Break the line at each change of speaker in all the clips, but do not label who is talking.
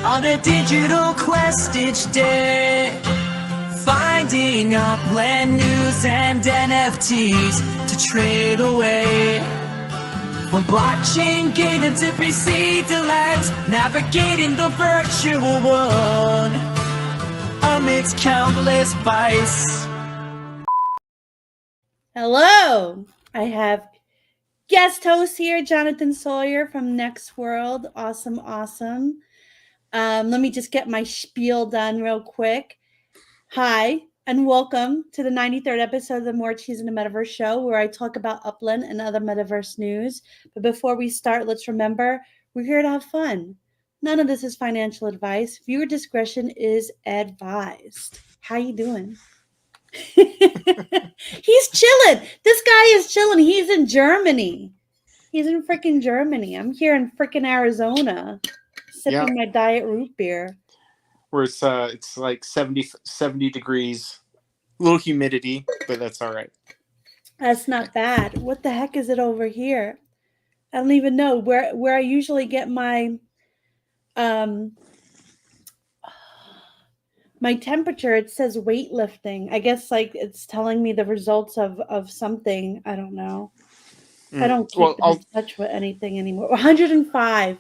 On a digital quest each day, finding upland news and NFTs to trade away. From blockchain gated to PC lands, navigating the virtual world amidst countless vice.
Hello, I have guest host here, Jonathon Sawyer from Next World. Awesome. Let me just get my spiel done real quick. Hi, and welcome to the 93rd episode of the More Cheese in the Metaverse show, where I talk about Upland and other metaverse news. But before we start, let's remember, we're here to have fun. None of this is financial advice. Viewer discretion is advised. How you doing? He's chilling. This guy is chilling. He's in Germany. He's in freaking Germany. I'm here in freaking Arizona, sipping my diet root beer.
Where it's like 70 degrees, a little humidity, but that's all right.
That's not bad. What the heck is it over here? I don't even know where I usually get my my temperature. It says weightlifting. I guess like it's telling me the results of something. I don't know. I don't keep in touch with anything anymore. 105.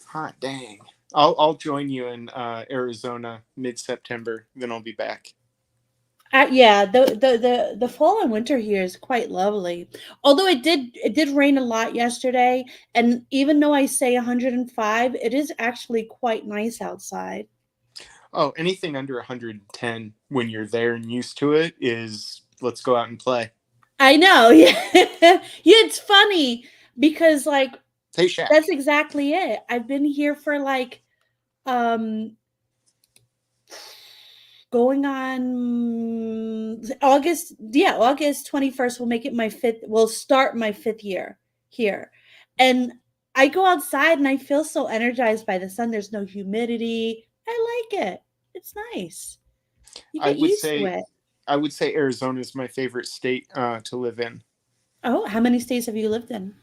Hot dang. I'll join you in Arizona mid-September. Then I'll be back.
Yeah, the fall and winter here is quite lovely. Although it did rain a lot yesterday, and even though I say 105, it is actually quite nice outside.
Oh, anything under 110 when you're there and used to it is let's go out and play.
I know. Yeah. Yeah, it's funny because like
hey, Shaq.
That's exactly it. I've been here for like going on August 21st will make it will start my 5th year here. And I go outside and I feel so energized by the sun. There's no humidity. I like it. It's nice. You get used to it.
I would say Arizona is my favorite state to live in.
Oh, how many states have you lived in?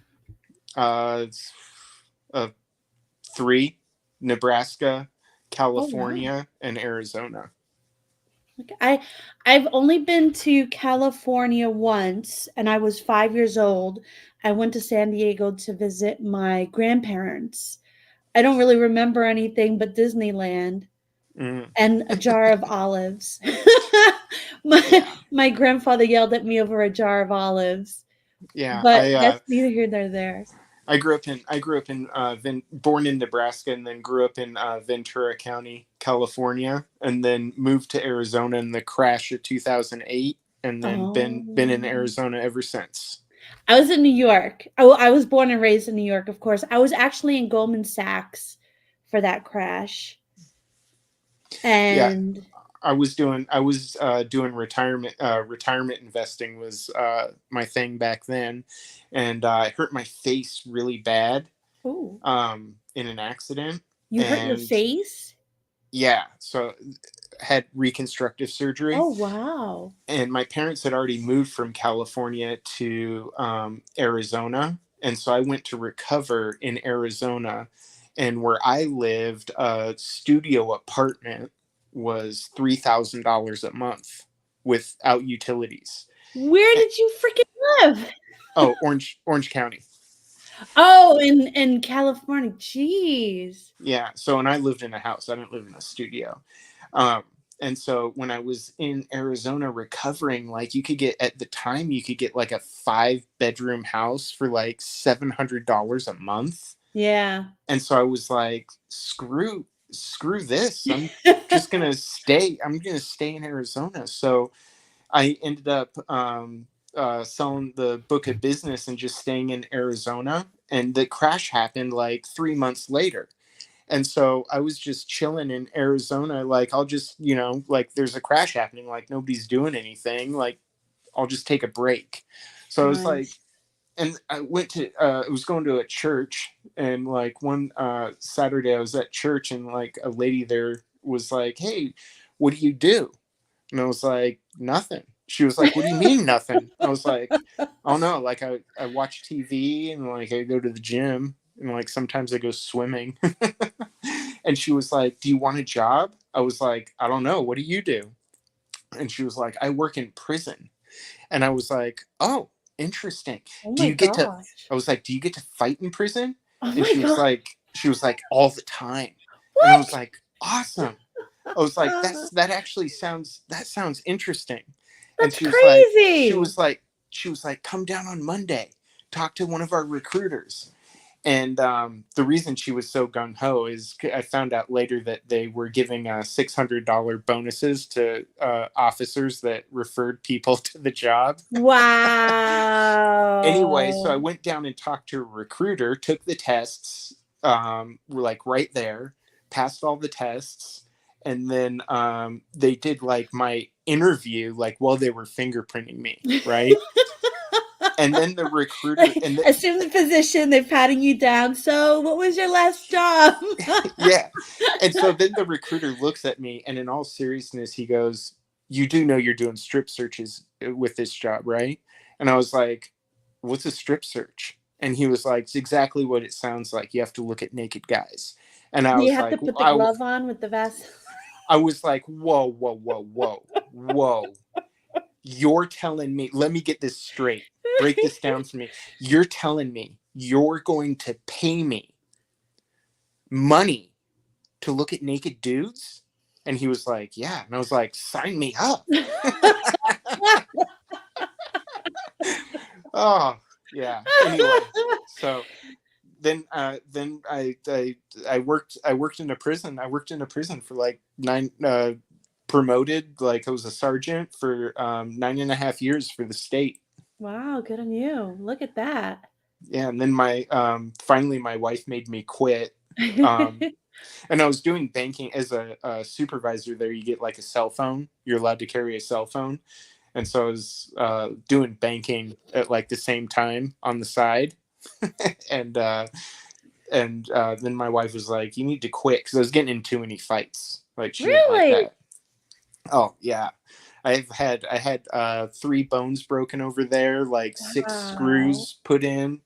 3: Nebraska, California, and Arizona.
I've only been to California once, and I was 5 years old. I went to San Diego to visit my grandparents. I don't really remember anything but Disneyland and a jar of olives. My grandfather yelled at me over a jar of olives.
Yeah,
but that's neither here nor there.
I grew up in born in Nebraska and then grew up in Ventura County, California, and then moved to Arizona in the crash of 2008, and then been in Arizona ever since.
I was in New York. I was born and raised in New York, of course. I was actually in Goldman Sachs for that crash, and
I was doing retirement investing was my thing back then, and I hurt my face really bad.
Ooh.
In an accident.
You hurt your face?
Yeah, so had reconstructive surgery.
Oh wow!
And my parents had already moved from California to Arizona, and so I went to recover in Arizona, and where I lived, a studio apartment was $3,000 a month without utilities.
Where did you freaking live?
Oh, Orange County.
Oh, in California. Jeez.
Yeah. So, and I lived in a house. I didn't live in a studio. And so when I was in Arizona recovering, like you could get like a 5-bedroom house for like $700 a month.
Yeah.
And so I was like, screw this. I'm just going to stay. I'm going to stay in Arizona. So I ended up selling the book of business and just staying in Arizona. And the crash happened like 3 months later. And so I was just chilling in Arizona. Like, I'll just, like there's a crash happening. Like nobody's doing anything. Like, I'll just take a break. So I was like, and I was going to a church, and like one Saturday I was at church, and like a lady there was like, "Hey, what do you do?" And I was like, "Nothing." She was like, "What do you mean nothing?" I was like, "Oh no, like I watch TV and like I go to the gym and like sometimes I go swimming." And she was like, do you want a job? I was like, I don't know. What do you do? And she was like, I work in prison. And I was like, oh, interesting.
Oh
Do
my
you get to,
gosh.
I was like, do you get to fight in prison?
Oh
And
my god.
she was like, all the time. And I was
What?
like, awesome. I was like, that sounds interesting. And
That's crazy.
she was like, come down on Monday, talk to one of our recruiters. And the reason she was so gung-ho is I found out later that they were giving $600 bonuses to officers that referred people to the job. Anyway, so I
Wow.
went down and talked to a recruiter, took the tests, like right there, passed all the tests. And then they did like my interview, like while they were fingerprinting me, right? And then the recruiter,
Assume the position, they're patting you down. So, what was your last job?
yeah. And so then the recruiter looks at me, and in all seriousness, he goes, you do know you're doing strip searches with this job, right? And I was like, what's a strip search? And he was like, it's exactly what it sounds like. You have to look at naked guys. And I
Do you
was
have to
like,
put the glove on with the vest?
I was like, whoa, whoa, whoa, whoa, whoa. You're telling me, let me get this straight. Break this down for me. You're telling me you're going to pay me money to look at naked dudes? And he was like, yeah. And I was like, sign me up. Oh, yeah. Anyway, so then I worked in a prison. I worked in a prison for like promoted, like I was a sergeant for 9.5 years for the state.
Wow, good on you. Look at that.
Yeah, and then my finally my wife made me quit. And I was doing banking as a supervisor there. You get like a cell phone. You're allowed to carry a cell phone. And so I was doing banking at like the same time on the side. and then my wife was like, you need to quit, because I was getting in too many fights. Like she didn't like
Really?
that. Oh yeah. I had 3 bones broken over there, like 6
Wow.
screws put in.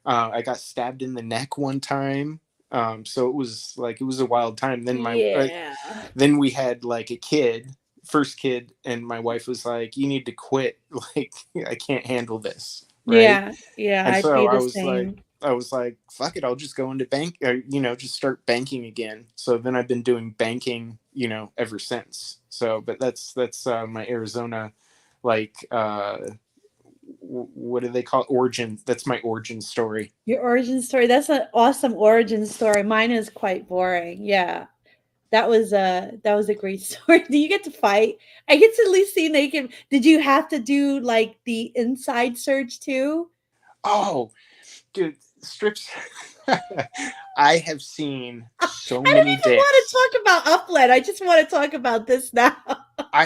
I got stabbed in the neck one time. So it was a wild time. Then
Yeah.
then we had like a kid, first kid, and my wife was like, you need to quit. Like, I can't handle this. Right.
Yeah. Yeah.
And
I'd
so
be the same.
I was like, fuck it, I'll just go into bank, or, just start banking again. So then I've been doing banking, ever since. So, but that's my Arizona, like, what do they call it? Origin? That's my origin story.
Your origin story. That's an awesome origin story. Mine is quite boring. Yeah. That was a great story. Do you get to fight? I get to at least see naked. Did you have to do like the inside search too?
Oh, dude, strips. I have seen so
I don't
many
even want to
dicks.
talk about upland. I just want to talk about this now.
I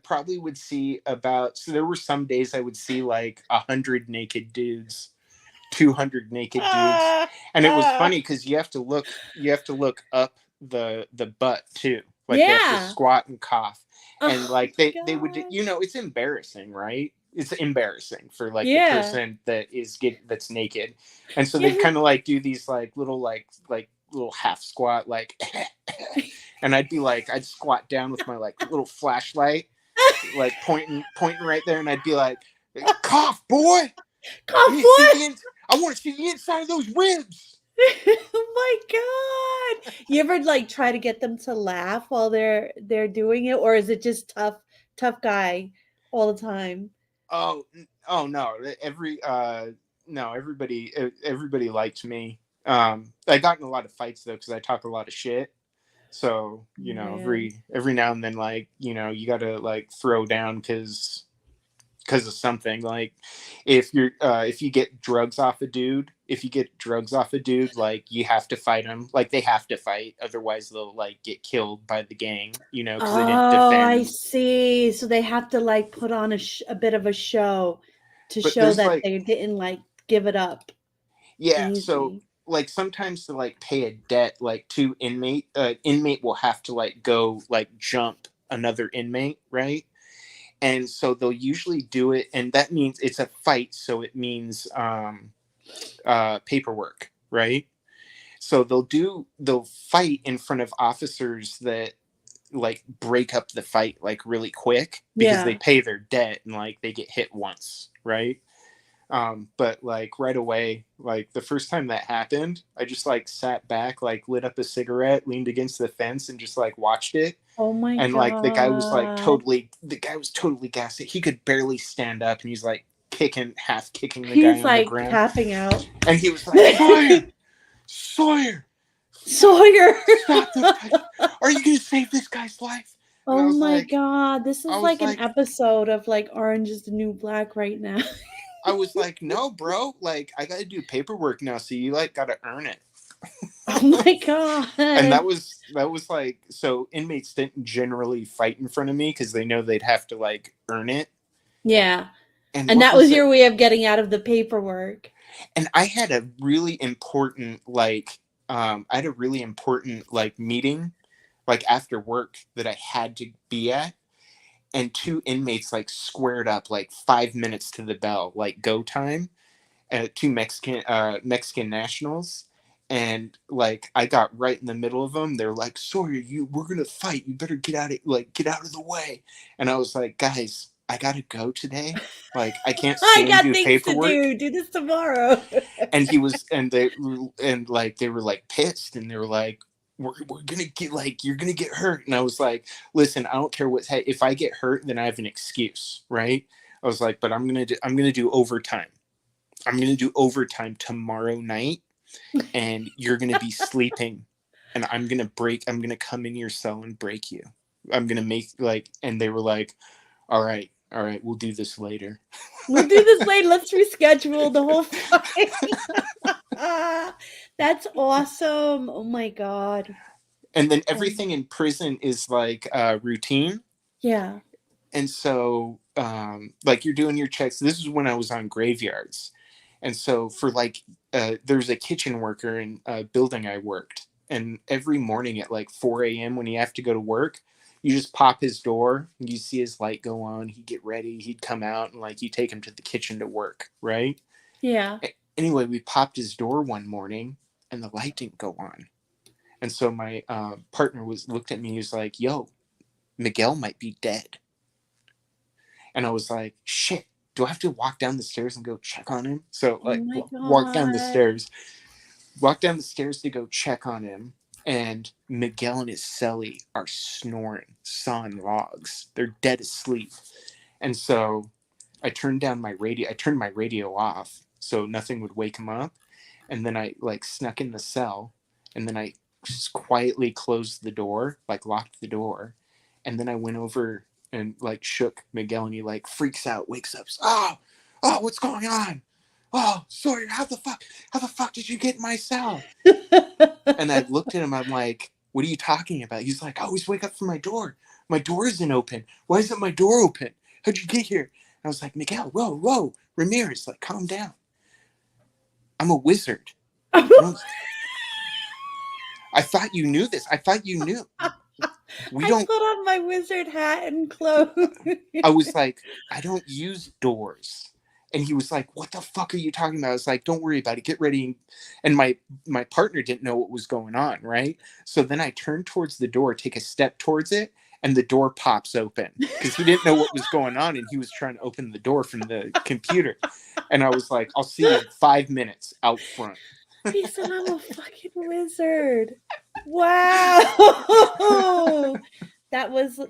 probably would see about, so there were some days I would see like 100 naked dudes, 200 naked dudes. And it was funny because you have to look up the butt too. Like you have to
Yeah.
squat and cough. And
Oh
like
my
they would,
gosh.
it's embarrassing, right? It's embarrassing for like the
Yeah.
person that's naked. And so they'd
Yeah.
kind of like do these like little half squat, like, and I'd squat down with my like little flashlight, like pointing right there, and I'd be like, cough, boy.
Come
I want to see the inside of those ribs.
Oh my god. You ever like try to get them to laugh while they're doing it, or is it just tough guy all the time?
Oh no. No, everybody liked me. I got in a lot of fights though, because I talk a lot of shit. So,
Man.
every now and then, like, you gotta like throw down because of something. Like, if you get drugs off a dude, like, you have to fight them. Like, they have to fight, otherwise they'll like get killed by the gang, because they didn't
Oh, I
defend.
see. So they have to like put on a bit of a show to
But
show
there's
that
like,
they didn't like give it up
yeah, so
easy.
like sometimes to like pay a debt, like to inmate will have to like go like jump another inmate, right? And so they'll usually do it, and that means it's a fight, so it means paperwork, right? So they'll fight in front of officers that like break up the fight like really quick because they pay their debt and like they get hit once, right? But like right away, like the first time that happened, I just like sat back, like lit up a cigarette, leaned against the fence, and just like watched it.
Oh my
And
god.
like the guy was totally gassed. He could barely stand up, and he's like half kicking the guy
He's
on the
like
ground.
tapping out.
And he was like, Sawyer, stop this guy. Are you gonna save this guy's life? And I
Oh
was
my
like,
god, this is
I was
like an
like-
episode of like Orange is the New Black right now.
I was like, no, bro, like I gotta do paperwork now, so you like gotta earn it.
Oh my god.
And that was like, so inmates didn't generally fight in front of me because they know they'd have to like earn it.
Yeah.
And
And
what
that was
it?
your way of getting out of the paperwork.
And I had a really important meeting like after work that I had to be at, and two inmates like squared up like 5 minutes to the bell, like go time, two Mexican nationals. And like I got right in the middle of them. They're like, Sawyer, we're gonna fight. You better get out of the way. And I was like, guys, I gotta go today. Like I can't stay and do paperwork.
To do this tomorrow.
And they were like pissed, and they were like, we're gonna get like, you're gonna get hurt. And I was like, listen, I don't care if I get hurt, then I have an excuse, right? I was like, but I'm gonna do overtime. I'm gonna do overtime tomorrow night, and you're gonna be sleeping, and I'm gonna come in your cell and break you. I'm gonna make like, and they were like, all right, we'll do this later.
Let's reschedule the whole fight. That's awesome. Oh my god.
And then everything in prison is like routine.
Yeah.
And so like you're doing your checks. This is when I was on graveyards. And so for like there's a kitchen worker in a building I worked, and every morning at like 4 a.m. when you have to go to work, you just pop his door, and you see his light go on, he'd get ready, he'd come out, and like you take him to the kitchen to work, right?
Yeah.
Anyway, we popped his door one morning and the light didn't go on. And so my partner looked at me, he was like, yo, Miguel might be dead. And I was like, shit, do I have to walk down the stairs and go check on him? So like walk down the stairs to go check on him. And Miguel and his cellie are snoring, sawing logs. They're dead asleep. And so I turned my radio off so nothing would wake him up. And then I like snuck in the cell, and then I just quietly closed the door, like locked the door. And then I went over and like shook Miguel, and he like freaks out, wakes up. Oh, what's going on? Oh, Sawyer, how the fuck did you get in my cell? And I looked at him, I'm like, what are you talking about? He's like, I always wake up from my door. My door isn't open. Why isn't my door open? How'd you get here? And I was like, Miguel, whoa, Ramirez, like, calm down. I'm a wizard. I thought you knew this. I thought you knew.
I put on my wizard hat and clothes.
I was like, I don't use doors. And he was like, what the fuck are you talking about? I was like, don't worry about it. Get ready. And my partner didn't know what was going on, right? So then I turned towards the door, take a step towards it, and the door pops open because he didn't know what was going on, and he was trying to open the door from the computer. And I was like, I'll see you in 5 minutes out front.
He said, I'm a fucking wizard. Wow. That was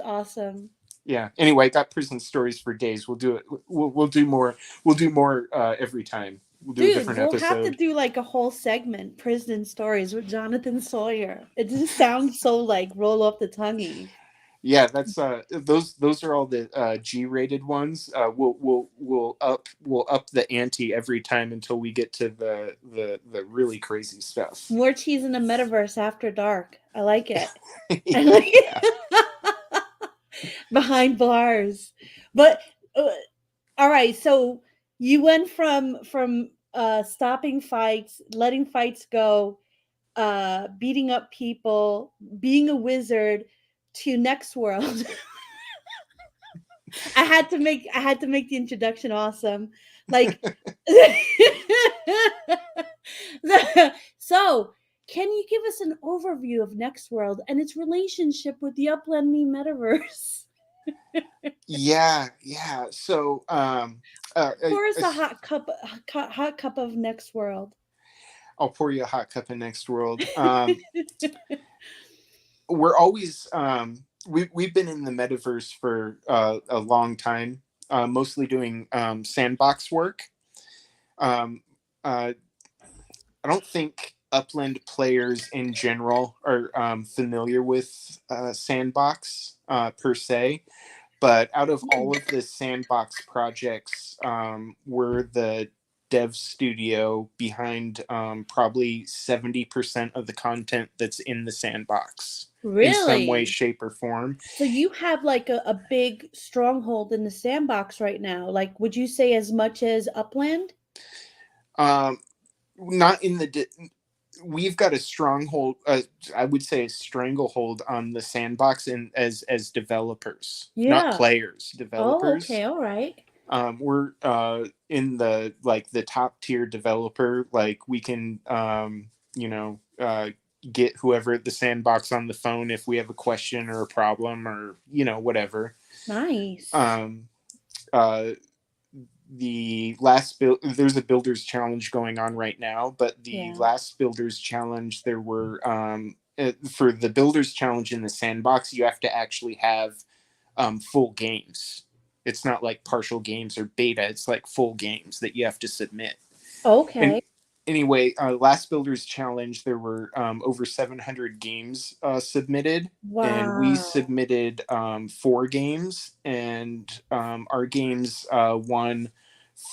awesome.
Yeah. Anyway, I got prison stories for days. We'll do it. We'll do more. We'll do more every time. We'll do a different episode.
We'll have to do like a whole segment, prison stories with Jonathon Sawyer. It just sounds so like roll off the tonguey.
Yeah, that's those are all the G-rated ones. We'll up the ante every time until we get to the really crazy stuff.
More cheese in the metaverse after dark. I like it. I like it. Behind bars. But all right, so you went from stopping fights, letting fights go, beating up people, being a wizard, to Next World. I had to make the introduction awesome. Like So, can you give us an overview of Next World and its relationship with the Upland Me metaverse?
Yeah. So,
Pour us a hot cup of Next World.
I'll pour you a hot cup of Next World. We're always we've been in the metaverse for a long time, mostly doing sandbox work. Um, uh, I don't think Upland players in general are familiar with sandbox per se, but out of all of the sandbox projects, we're the dev studio behind probably 70% of the content that's in the sandbox in some way,
Really?
shape, or form.
So you have like a big stronghold in the sandbox right now. Like, would you say as much as Upland?
Um, not in the we've got a stronghold, I would say a stranglehold on the sandbox and as developers, not
Yeah.
players,
Oh,
developers.
okay. All right.
We're in the the top tier developer. Like we can you know get whoever at the sandbox on the phone if we have a question or a problem or whatever.
Nice.
Uh, the last there's a builders challenge going on right now, but the
Yeah.
last builders challenge there were for the builders challenge in the sandbox you have to actually have full games. It's not like partial games or beta, it's like full games that you have to submit. And
Okay.
anyway, last builders challenge there were over 700 games submitted, and we
Wow.
submitted 4 games, and our games won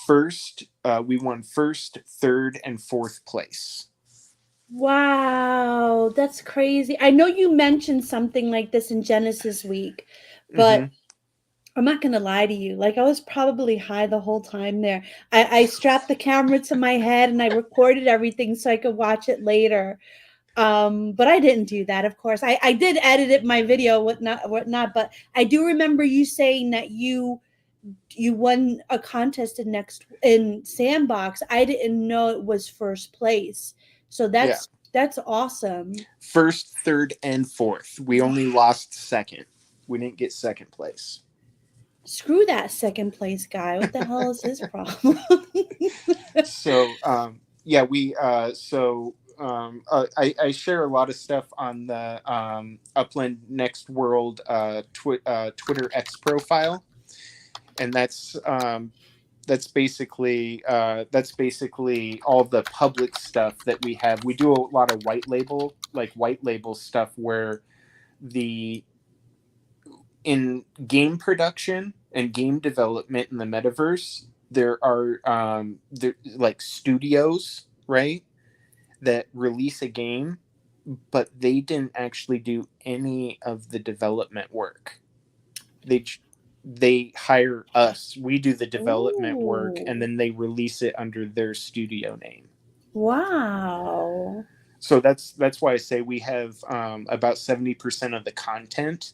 first. We won first, third, and fourth place.
Wow. That's crazy. I know you mentioned something like this in Genesis Week, but
Mm-hmm.
I'm not going to lie to you. Like, I was probably high the whole time there. I strapped the camera to my head and I recorded everything so I could watch it later. But I didn't do that, of course. I did edit it, my video, whatnot, but I do remember you saying that you won a contest in Sandbox. I didn't know it was first place. So
Yeah.
that's awesome.
First, third, and fourth. We only lost second. We didn't get second place.
Screw that second place guy. What the hell is his problem?
So yeah, we I share a lot of stuff on the Upland Next World Twitter X profile, and that's basically all the public stuff that we have. We do a lot of white label stuff where the in game production and game development in the metaverse, there are like studios, right, that release a game, but they didn't actually do any of the development work. They hire us. We do the development work, and
Ooh.
then they release it under their studio name.
Wow.
So that's why I say we have about 70% of the content,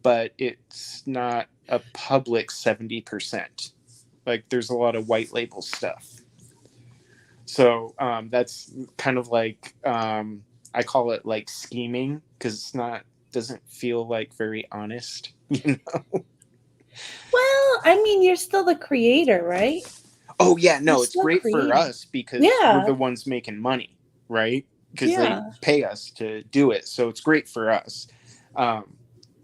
but it's not a public 70%. Like there's a lot of white label stuff. So that's kind of like I call it like scheming because it's not doesn't feel like very honest, you know.
Well, I mean, you're still the creator, right?
Oh yeah,
You're
no, it's
still
great for
creating.
us because we're
Yeah.
the ones making money, right? Because they
Yeah.
pay us to do it, so it's great for us.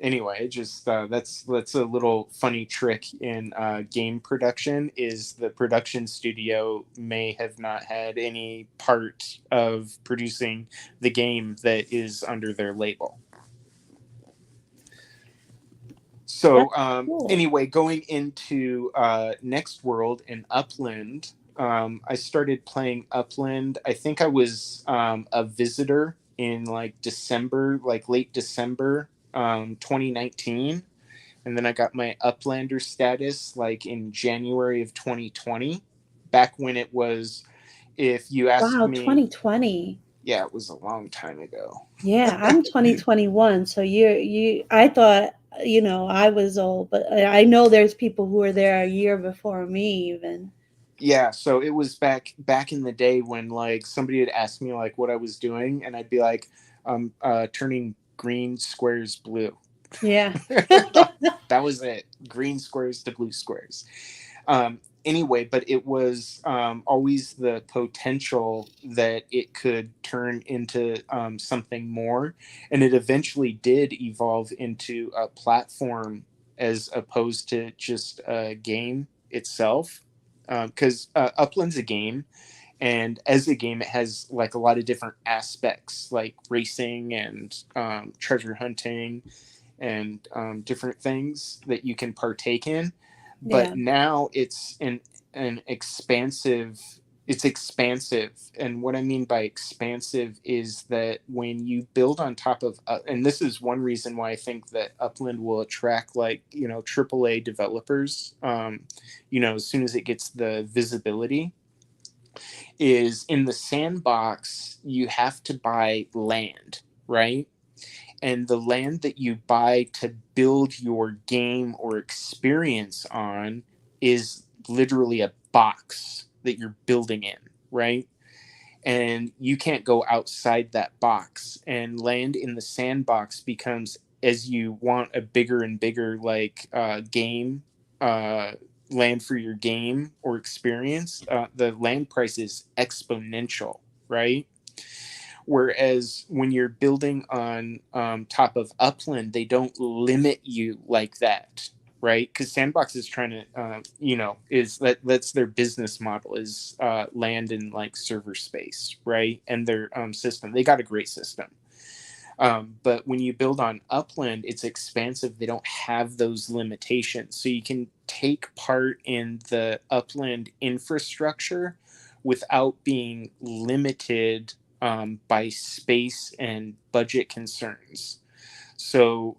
Anyway, just that's a little funny trick in game production is the production studio may have not had any part of producing the game that is under their label. So
Cool.
anyway, going into Next World and Upland, I started playing Upland. I think I was a visitor in like December, like late December 2019. And then I got my Uplander status like in January of 2020, back when it was, if you ask
Wow,
me,
2020.
yeah, it was a long time ago.
Yeah, I'm 2021, so I thought, I was old, but I know there's people who were there a year before me even.
Yeah, so it was back in the day when like somebody had asked me like what I was doing, and I'd be like, turning green squares blue.
Yeah.
That was it. Green squares to blue squares. Anyway, but it was always the potential that it could turn into something more, and it eventually did evolve into a platform as opposed to just a game itself. Because Upland's a game, and as a game, it has like a lot of different aspects, like racing and treasure hunting and different things that you can partake in. But
Yeah.
now it's an expansive. It's expansive, and what I mean by expansive is that when you build on top of, and this is one reason why I think that Upland will attract like AAA developers. As soon as it gets the visibility, is in the sandbox you have to buy land, right? And the land that you buy to build your game or experience on is literally a box that you're building in, right? And you can't go outside that box. And land in the sandbox becomes, as you want a bigger and bigger like game, land for your game or experience, the land price is exponential, right? Whereas when you're building on top of Upland, they don't limit you like that, right? Because Sandbox is trying to, that's their business model is land and like server space, right? And their system, they got a great system. But when you build on Upland, it's expansive. They don't have those limitations. So you can take part in the Upland infrastructure without being limited by space and budget concerns. So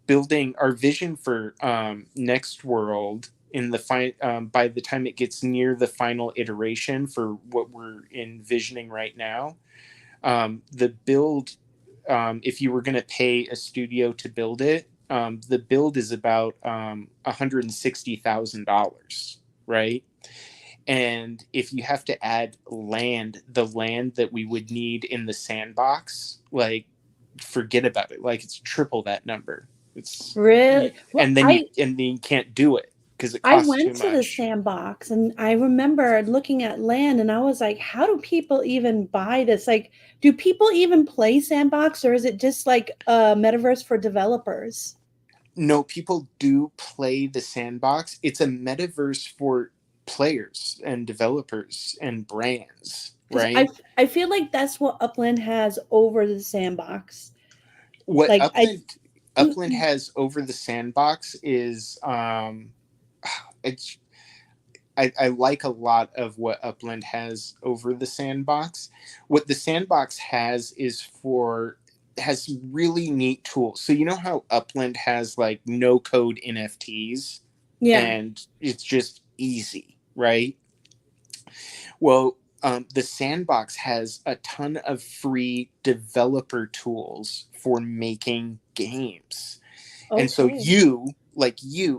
building our vision for Next World in the by the time it gets near the final iteration for what we're envisioning right now, the build, if you were going to pay a studio to build it, the build is about $160,000, right? And if you have to add the land that we would need in the sandbox, like forget about it. Like it's triple that number. It's
Really? Well,
and then you can't do it because it
I
costs too
went to the
much.
sandbox and I remember looking at land and I was like, how do people even buy this? Like, do people even play sandbox or is it just like a metaverse for developers?
No, people do play the sandbox. It's a metaverse for players and developers and brands,
Because
right?
I feel like that's what Upland has over the sandbox.
What
Like I
Upland has over the sandbox is it's I like a lot of what Upland has over the sandbox. What the sandbox has really neat tools. So you know how Upland has like no code NFTs
yeah.
and it's just easy, right? Well, the sandbox has a ton of free developer tools for making games. And so
Okay.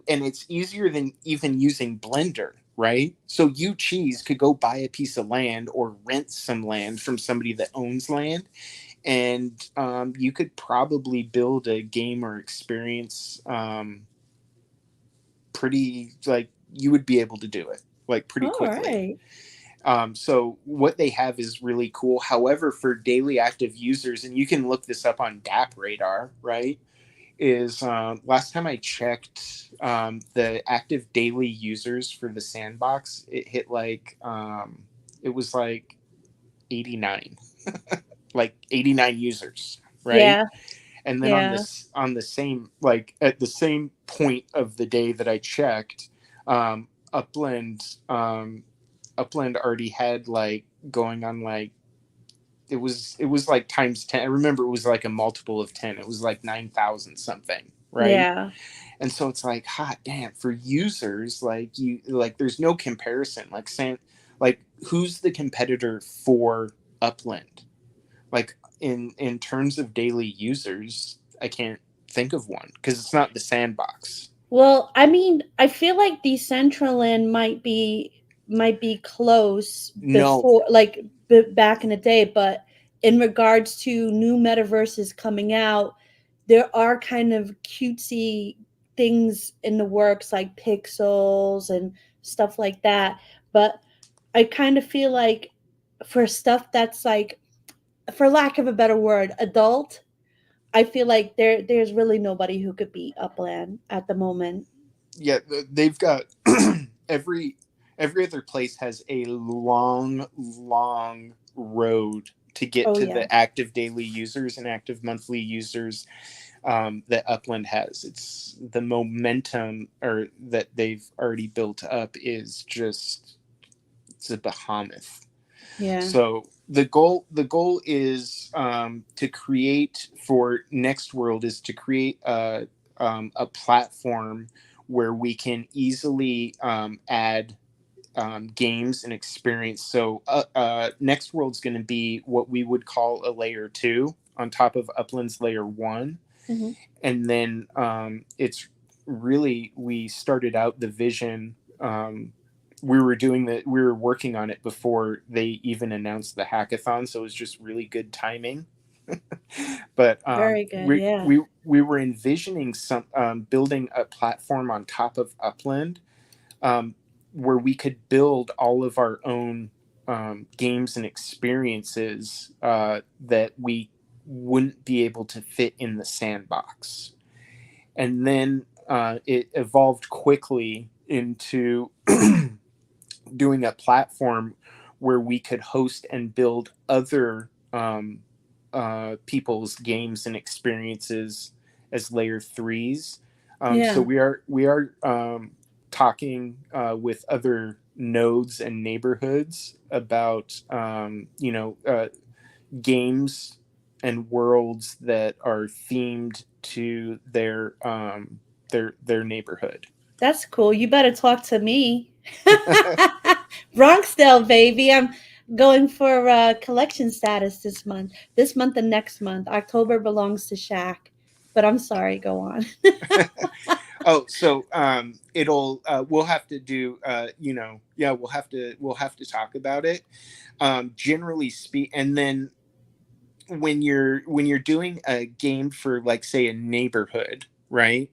and it's easier than even using Blender, right? So you Cheese could go buy a piece of land or rent some land from somebody that owns land, and you could probably build a game or experience pretty like you would be able to do it like pretty
All
quickly.
right.
So what they have is really cool. However, for daily active users, and you can look this up on DAP Radar, right? Is last time I checked, the active daily users for the sandbox, it hit like it was like 89, like 89 users, right?
Yeah.
And then
Yeah.
on the same like at the same point of the day that I checked, Upland Upland already had like going on like it was like times 10. I remember it was like a multiple of 10. It was like 9,000 something, right?
Yeah.
And so it's like hot damn for users like you like there's no comparison like saying like who's the competitor for Upland like in terms of daily users. I can't think of one because it's not the sandbox.
Well, I mean, I feel like Decentraland might be. might be close
No,
before, like back in the day, but in regards to new metaverses coming out, there are kind of cutesy things in the works like pixels and stuff like that. But I kind of feel like for stuff that's like, for lack of a better word, adult, I feel like there's really nobody who could beat Upland at the moment.
yeah, they've got every other place has a long road to get
Oh
to
yeah,
the active daily users and active monthly users that Upland has. It's the momentum or that they've already built up is just, it's a behemoth.
yeah,
So the goal is to create for Next World is to create a platform where we can easily add games and experience. So Next World's going to be what we would call a layer 2 on top of Upland's layer 1.
hmm,
And then it's really, we started out the vision, we were working on it before they even announced the hackathon, so it was just really good timing. But
very good. Yeah,
we were envisioning some building a platform on top of Upland, um, where we could build all of our own games and experiences that we wouldn't be able to fit in the sandbox. And then it evolved quickly into doing a platform where we could host and build other people's games and experiences as layer 3s. So
yeah.
we are talking with other nodes and neighborhoods about games and worlds that are themed to their neighborhood.
That's cool. You better talk to me. Bronxdale, baby. I'm going for collection status this month. This month and next month. October belongs to Shaq. But I'm sorry, go on.
Oh, so it'll we'll have to do yeah, we'll have to talk about it. Generally speak, and then when you're doing a game for, like, say, a neighborhood, right?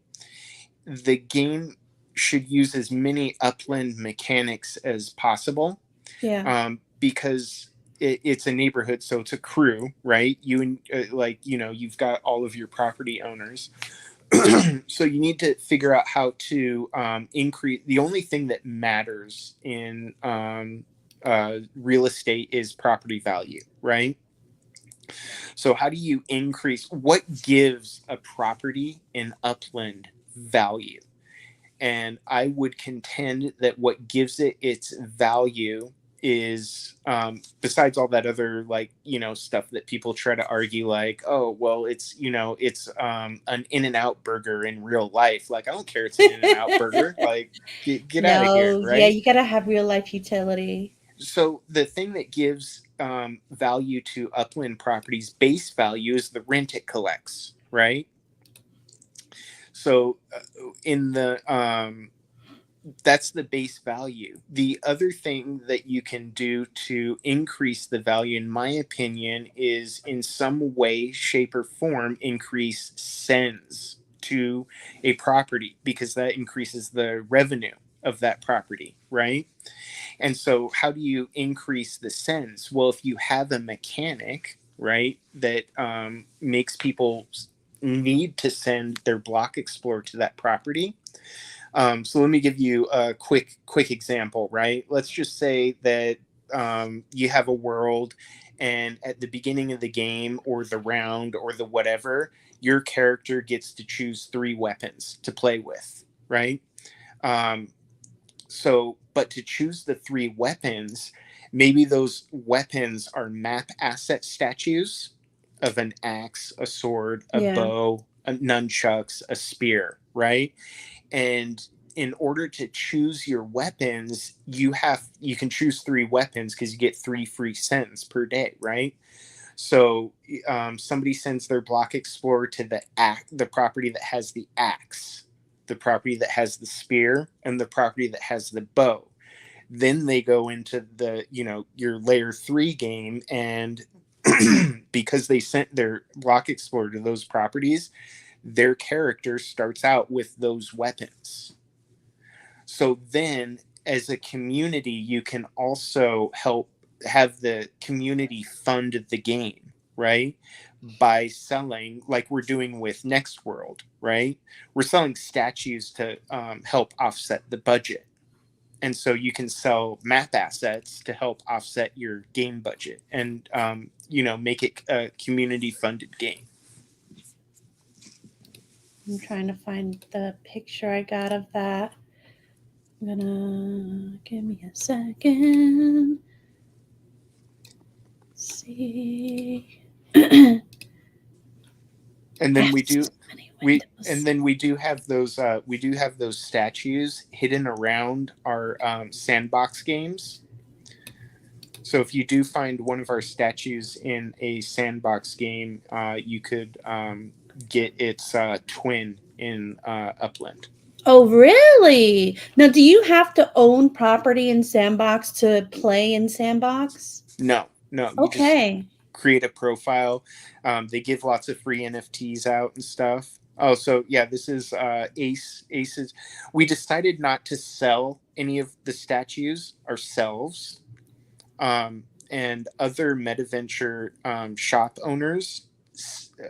The game should use as many upland mechanics as possible,
Yeah.
because it's a neighborhood, so it's a crew, right? You and you've got all of your property owners. So you need to figure out how to increase. The only thing that matters in real estate is property value, right? So how do you increase what gives a property in upland value? And I would contend that what gives it its value is, besides all that other, stuff that people try to argue, like, oh, well, it's an In-N-Out burger in real life. Like, I don't care, it's an In-N-Out burger. Like, get out of here,
No, yeah,
right?
you gotta have real life utility.
So the thing that gives value to upland properties, base value, is the rent it collects, right? So in the that's the base value. The other thing that you can do to increase the value, in my opinion, is in some way, shape, or form increase sends to a property, because that increases the revenue of that property, right? And so how do you increase the sends? Well, if you have a mechanic, right, that makes people need to send their block explorer to that property. So let me give you a quick example, right? Let's just say that you have a world, and at the beginning of the game or the round or the whatever, your character gets to choose 3 weapons to play with, right? Um, but to choose the 3 weapons, maybe those weapons are map asset statues of an axe, a sword, a
Yeah.
bow, a nunchucks, a spear, right? And in order to choose your weapons, you can choose 3 weapons because you get 3 free cents per day, right? So somebody sends their block explorer to the property that has the axe, the property that has the spear, and the property that has the bow. Then they go into the, your layer 3 game, and because they sent their block explorer to those properties, their character starts out with those weapons. So then as a community, you can also help have the community fund the game, right? By selling, like we're doing with Next World, right? We're selling statues to help offset the budget. And so you can sell map assets to help offset your game budget and, make it a community funded game.
I'm trying to find the picture I got of that. I'm gonna give me a second. Let's see.
And then we do have those statues hidden around our sandbox games. So if you do find one of our statues in a sandbox game, you could get its twin in Upland.
Oh, really? Now, do you have to own property in Sandbox to play in Sandbox?
No. You
Okay.
just create a profile. They give lots of free NFTs out and stuff. Oh, so yeah, this is Aces. We decided not to sell any of the statues ourselves. And other MetaVenture shop owners,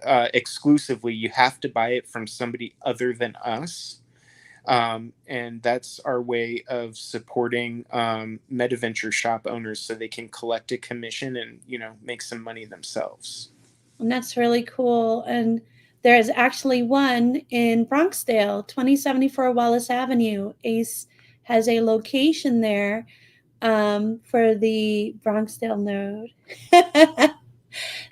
exclusively, you have to buy it from somebody other than us. And that's our way of supporting MetaVenture shop owners so they can collect a commission and, make some money themselves.
And that's really cool. And there is actually one in Bronxdale, 2074 Wallace Avenue. Ace has a location there for the Bronxdale node.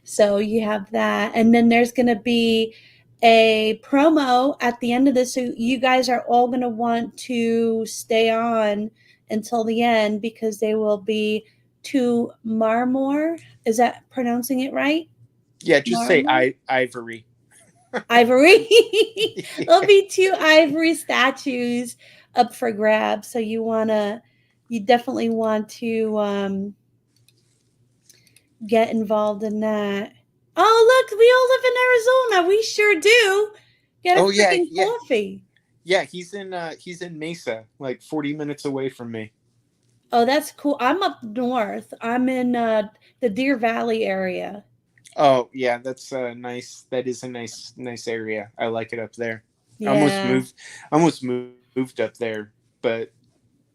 So you have that. And then there's going to be a promo at the end of this. So you guys are all going to want to stay on until the end because they will be 2 Marmor. Is that pronouncing it right?
Yeah, just say Ivory.
Ivory. There'll be 2 Ivory statues up for grabs. So you definitely want to get involved in that. Oh, look, we all live in Arizona. We sure do. Get a freaking coffee.
Yeah, he's in Mesa, like 40 minutes away from me.
Oh, that's cool. I'm up north. I'm in the Deer Valley area.
Oh, yeah, that's nice. That is a nice area. I like it up there.
Yeah.
I almost moved up there, but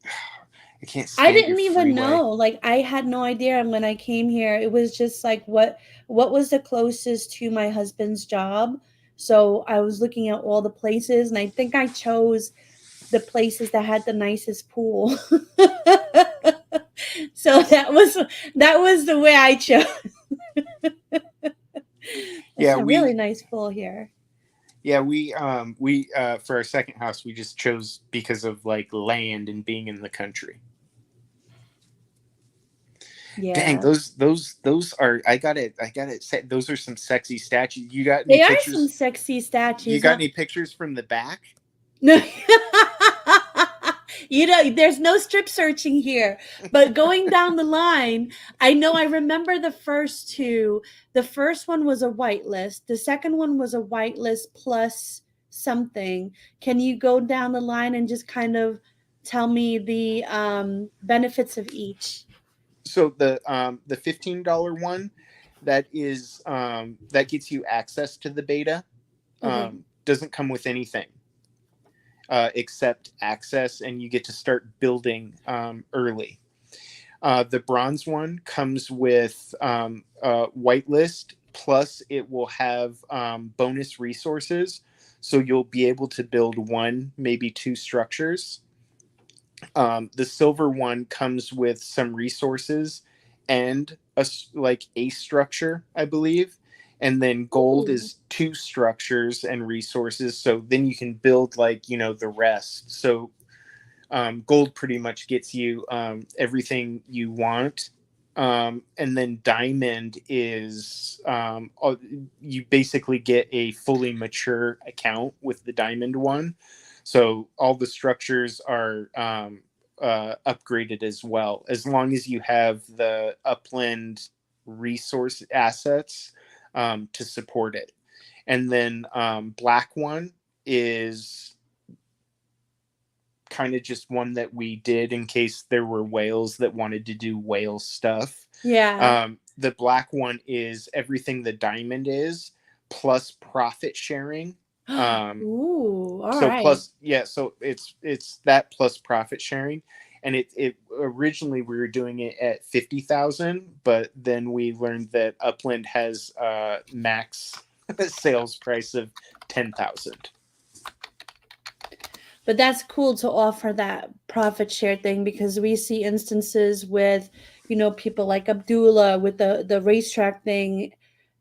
I can't stand
I didn't
your
even
freeway.
know. Like, I had no idea when I came here. It was just like what was the closest to my husband's job. So I was looking at all the places, and I think I chose the places that had the nicest pool. So that was the way I chose. It's a really nice pool here.
Yeah, we for our second house we just chose because of like land and being in the country.
Yeah.
Dang, those are I got it say those are some sexy statues. You got
any
They
pictures? Are some sexy statues.
You got any pictures from the back?
No. There's no strip searching here. But going down the line, I remember the first 2. The first one was a whitelist. The second one was a whitelist plus something. Can you go down the line and just kind of tell me the benefits of each?
So the $15 one, that is that gets you access to the beta.
Okay.
Doesn't come with anything except access, and you get to start building early. The bronze one comes with whitelist, plus it will have bonus resources, so you'll be able to build 1, maybe 2 structures. The silver one comes with some resources and a structure, I believe. And then gold is 2 structures and resources. So then you can build the rest. So gold pretty much gets you everything you want. And then diamond is you basically get a fully mature account with the diamond one. So all the structures are upgraded as well, as long as you have the upland resource assets to support it. And then black one is kind of just one that we did in case there were whales that wanted to do whale stuff.
Yeah.
The black one is everything the diamond is plus profit sharing.
Ooh, all
So
right.
so it's that plus profit sharing. And it originally we were doing it at 50,000, but then we learned that Upland has max sales price of 10,000.
But that's cool to offer that profit share thing, because we see instances with, people like Abdullah with the racetrack thing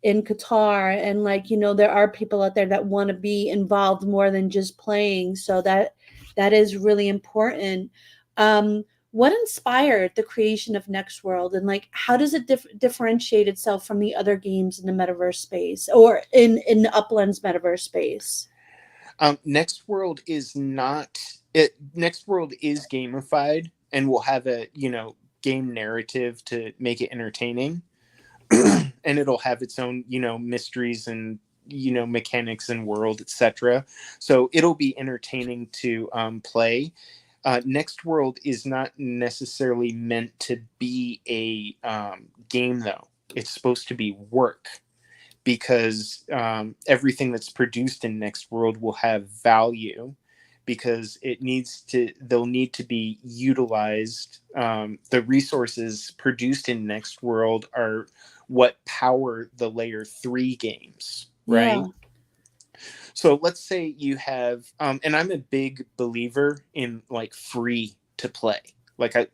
in Qatar, and like, there are people out there that want to be involved more than just playing. So that is really important. What inspired the creation of Next World, and like how does it differentiate itself from the other games in the metaverse space, or in Upland's metaverse space?
Next World is not it. Next World is gamified and will have a game narrative to make it entertaining, and it'll have its own mysteries and mechanics and world, etc. So it'll be entertaining to play. Next World is not necessarily meant to be a game, though. It's supposed to be work, because everything that's produced in Next World will have value, because they'll need to be utilized. The resources produced in Next World are what power the layer 3 games, right?
Yeah.
So let's say you have, and I'm a big believer in like free to play. Like I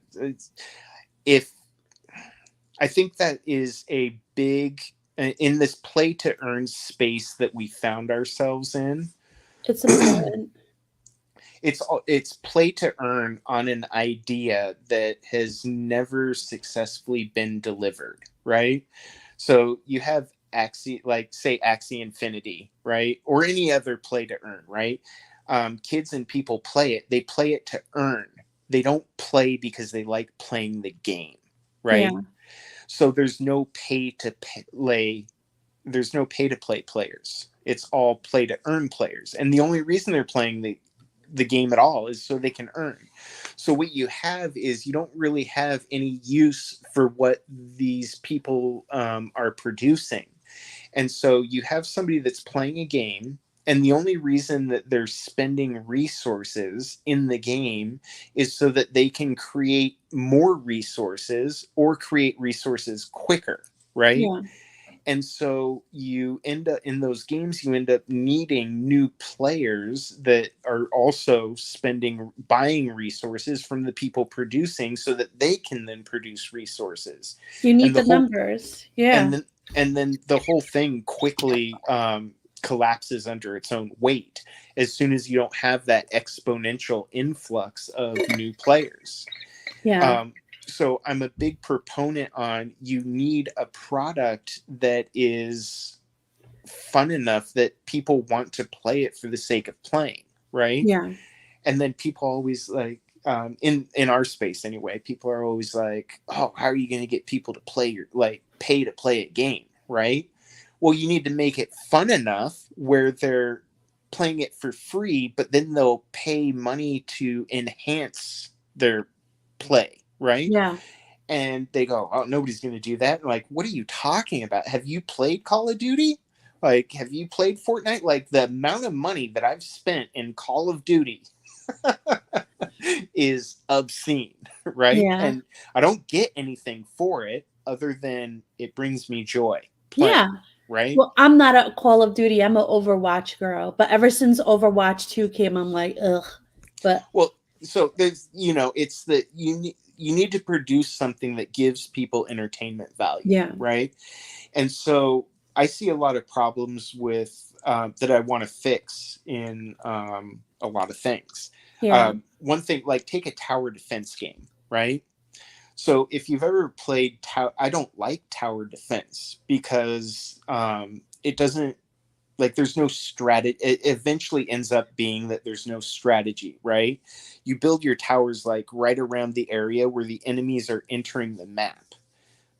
think that is a big, in this play to earn space that we found ourselves in.
It's important.
It's play to earn on an idea that has never successfully been delivered, right? So you have Axie, like say Axie Infinity, right? Or any other play to earn, right? Kids and people play it. They play it to earn. They don't play because they like playing the game, right?
Yeah.
So there's no pay to play. There's no pay to play players. It's all play to earn players. And the only reason they're playing the game at all is so they can earn. So what you have is you don't really have any use for what these people are producing. And so you have somebody that's playing a game, and the only reason that they're spending resources in the game is so that they can create more resources or create resources quicker, right?
Yeah.
And so you end up in those games, you end up needing new players that are also buying resources from the people producing, so that they can then produce resources.
You need
And the
the
whole
numbers. Yeah.
and then the whole thing quickly collapses under its own weight as soon as you don't have that exponential influx of new players.
Yeah.
So I'm a big proponent on, you need a product that is fun enough that people want to play it for the sake of playing, right?
Yeah.
And then people always like, in our space anyway, people are always like, oh, how are you going to get people to pay to play a game, right? Well, you need to make it fun enough where they're playing it for free, but then they'll pay money to enhance their play, right?
Yeah.
And they go, oh, nobody's going to do that. Like, what are you talking about? Have you played Call of Duty? Like, have you played Fortnite? Like, the amount of money that I've spent in Call of Duty is obscene, right?
Yeah.
And I don't get anything for it other than it brings me joy
Yeah.
playing, right?
Well, I'm not a Call of Duty. I'm an Overwatch girl. But ever since Overwatch 2 came, I'm like, ugh. But
Well, so there's, it's that you need to produce something that gives people entertainment value,
yeah.
right? And so I see a lot of problems with that I want to fix in a lot of things.
Yeah.
One thing, like take a tower defense game, right? So if you've ever played I don't like tower defense because it doesn't like there's no strategy. It eventually ends up being that there's no strategy, right? You build your towers like right around the area where the enemies are entering the map.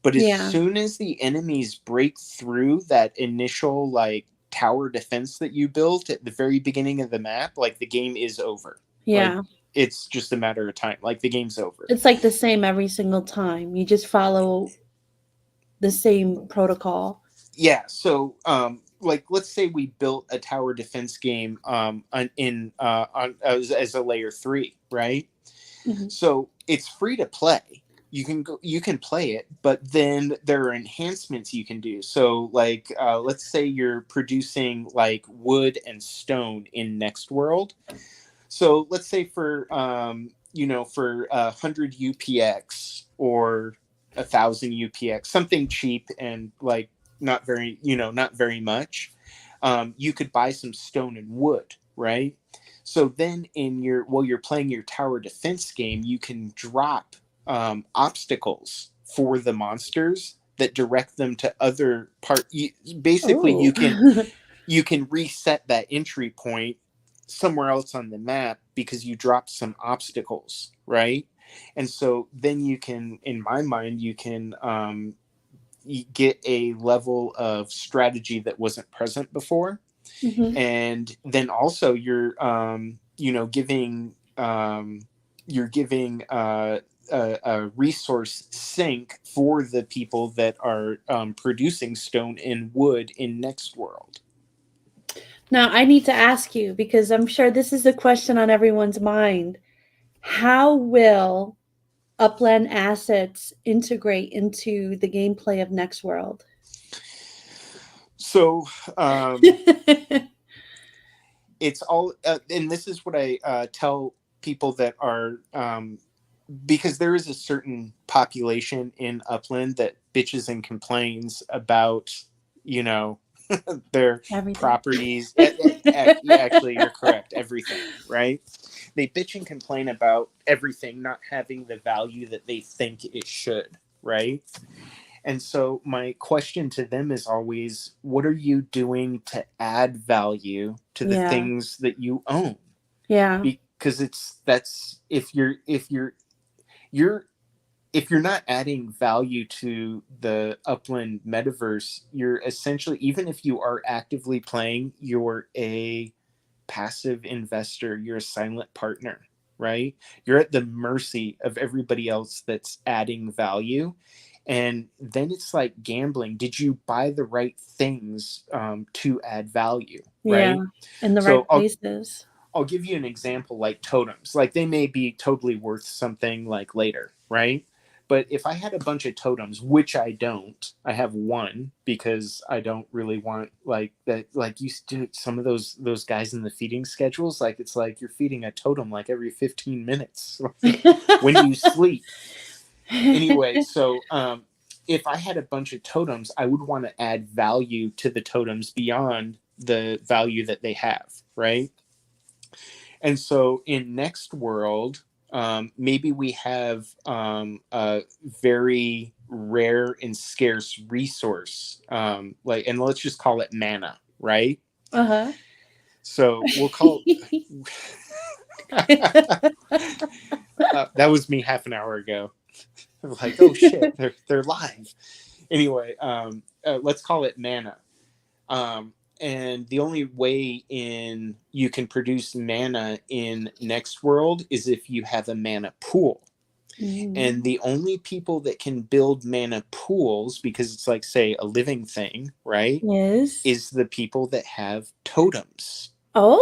But as
Yeah.
soon as the enemies break through that initial like tower defense that you built at the very beginning of the map, like the game is over. Like
Yeah.
it's just a matter of time. Like the game's over.
It's like the same every single time. You just follow the same protocol.
Yeah. So, like, let's say we built a tower defense game as a layer 3, right?
Mm-hmm.
So it's free to play. You can play it, but then there are enhancements you can do. So, like, let's say you're producing like wood and stone in Next World. So let's say for for 100 UPX or 1,000 UPX, something cheap and like not very much. You could buy some stone and wood, right? So then while you're playing your tower defense game, you can drop obstacles for the monsters that direct them to other basically
Oh.
you can reset that entry point somewhere else on the map because you dropped some obstacles, right? And so then you can, in my mind, you can get a level of strategy that wasn't present before.
Mm-hmm.
And then also you're giving a resource sink for the people that are producing stone and wood in Next World.
Now, I need to ask you, because I'm sure this is a question on everyone's mind. How will upland assets integrate into the gameplay of Next World?
So it's all, and this is what I tell people that are, because there is a certain population in Upland that bitches and complains about, their
Everything.
properties. Actually, you're correct. Everything, right? They bitch and complain about everything not having the value that they think it should, right? And so my question to them is always, what are you doing to add value to the
Yeah.
things that you own?
Yeah.
Because if you're not adding value to the Upland metaverse, you're essentially, even if you are actively playing, you're a passive investor, you're a silent partner, right? You're at the mercy of everybody else that's adding value. And then it's like gambling. Did you buy the right things to add value, right?
Yeah. In the
So
right places.
I'll give you an example, like totems. Like they may be totally worth something like later, right? But if I had a bunch of totems, which I don't, I have one because I don't really want like that. Like you do some of those guys in the feeding schedules. Like it's like you're feeding a totem like every 15 minutes when you sleep. Anyway, so if I had a bunch of totems, I would want to add value to the totems beyond the value that they have, right? And so in Next World, maybe we have a very rare and scarce resource, and let's just call it mana, right?
Uh-huh.
So we'll call that was me half an hour ago. Like, oh shit, they're live. Anyway, let's call it mana. And the only way you can produce mana in Next World is if you have a mana pool.
Mm.
And the only people that can build mana pools, because it's like, say, a living thing, right?
Yes.
Is the people that have totems.
Oh,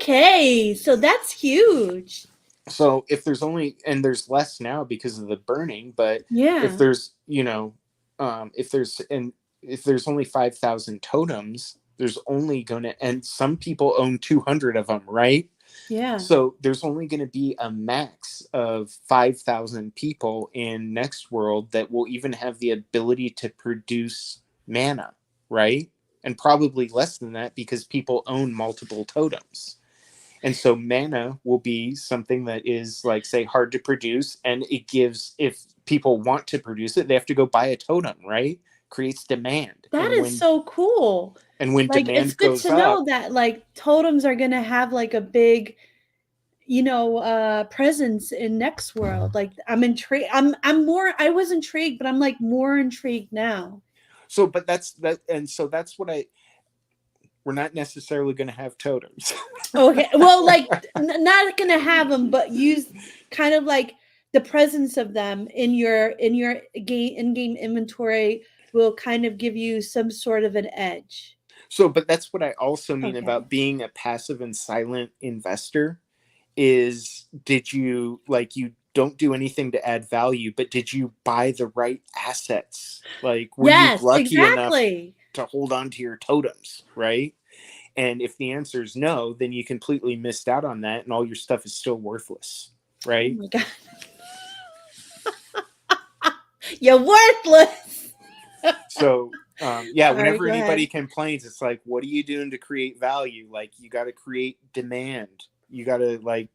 okay. So that's huge.
So if there's there's less now because of the burning, but
Yeah.
if there's, if there's only 5,000 totems, there's only and some people own 200 of them, right?
Yeah.
So there's only going to be a max of 5,000 people in Next World that will even have the ability to produce mana, right? And probably less than that because people own multiple totems. And so mana will be something that is like, say, hard to produce. And it gives, if people want to produce it, they have to go buy a totem, right? creates demand.
That
And
is
when
so cool. Like, it's
demand
good
goes
to know
up,
that like totems are gonna have like a big, presence in next world. Like, I'm intrigued. I was intrigued, but I'm like more intrigued now.
so but that's that, and so that's what we're not necessarily going to have totems.
Okay, well, like not gonna have them, but use kind of like the presence of them in your game in-game inventory will kind of give you some sort of an edge.
So, but that's what I also mean
Okay.
about being a passive and silent investor is, did you, like, you don't do anything to add value, but did you buy the right assets? Like, were you
Yes,
lucky enough
exactly.
to hold on to your totems, right? And if the answer is no, then you completely missed out on that and all your stuff is still worthless,
Oh
right?
my god. You're worthless.
So, yeah,
Sorry,
whenever
go ahead.
anybody complains, it's like, what are you doing to create value? Like, you got to create demand. You got to, like,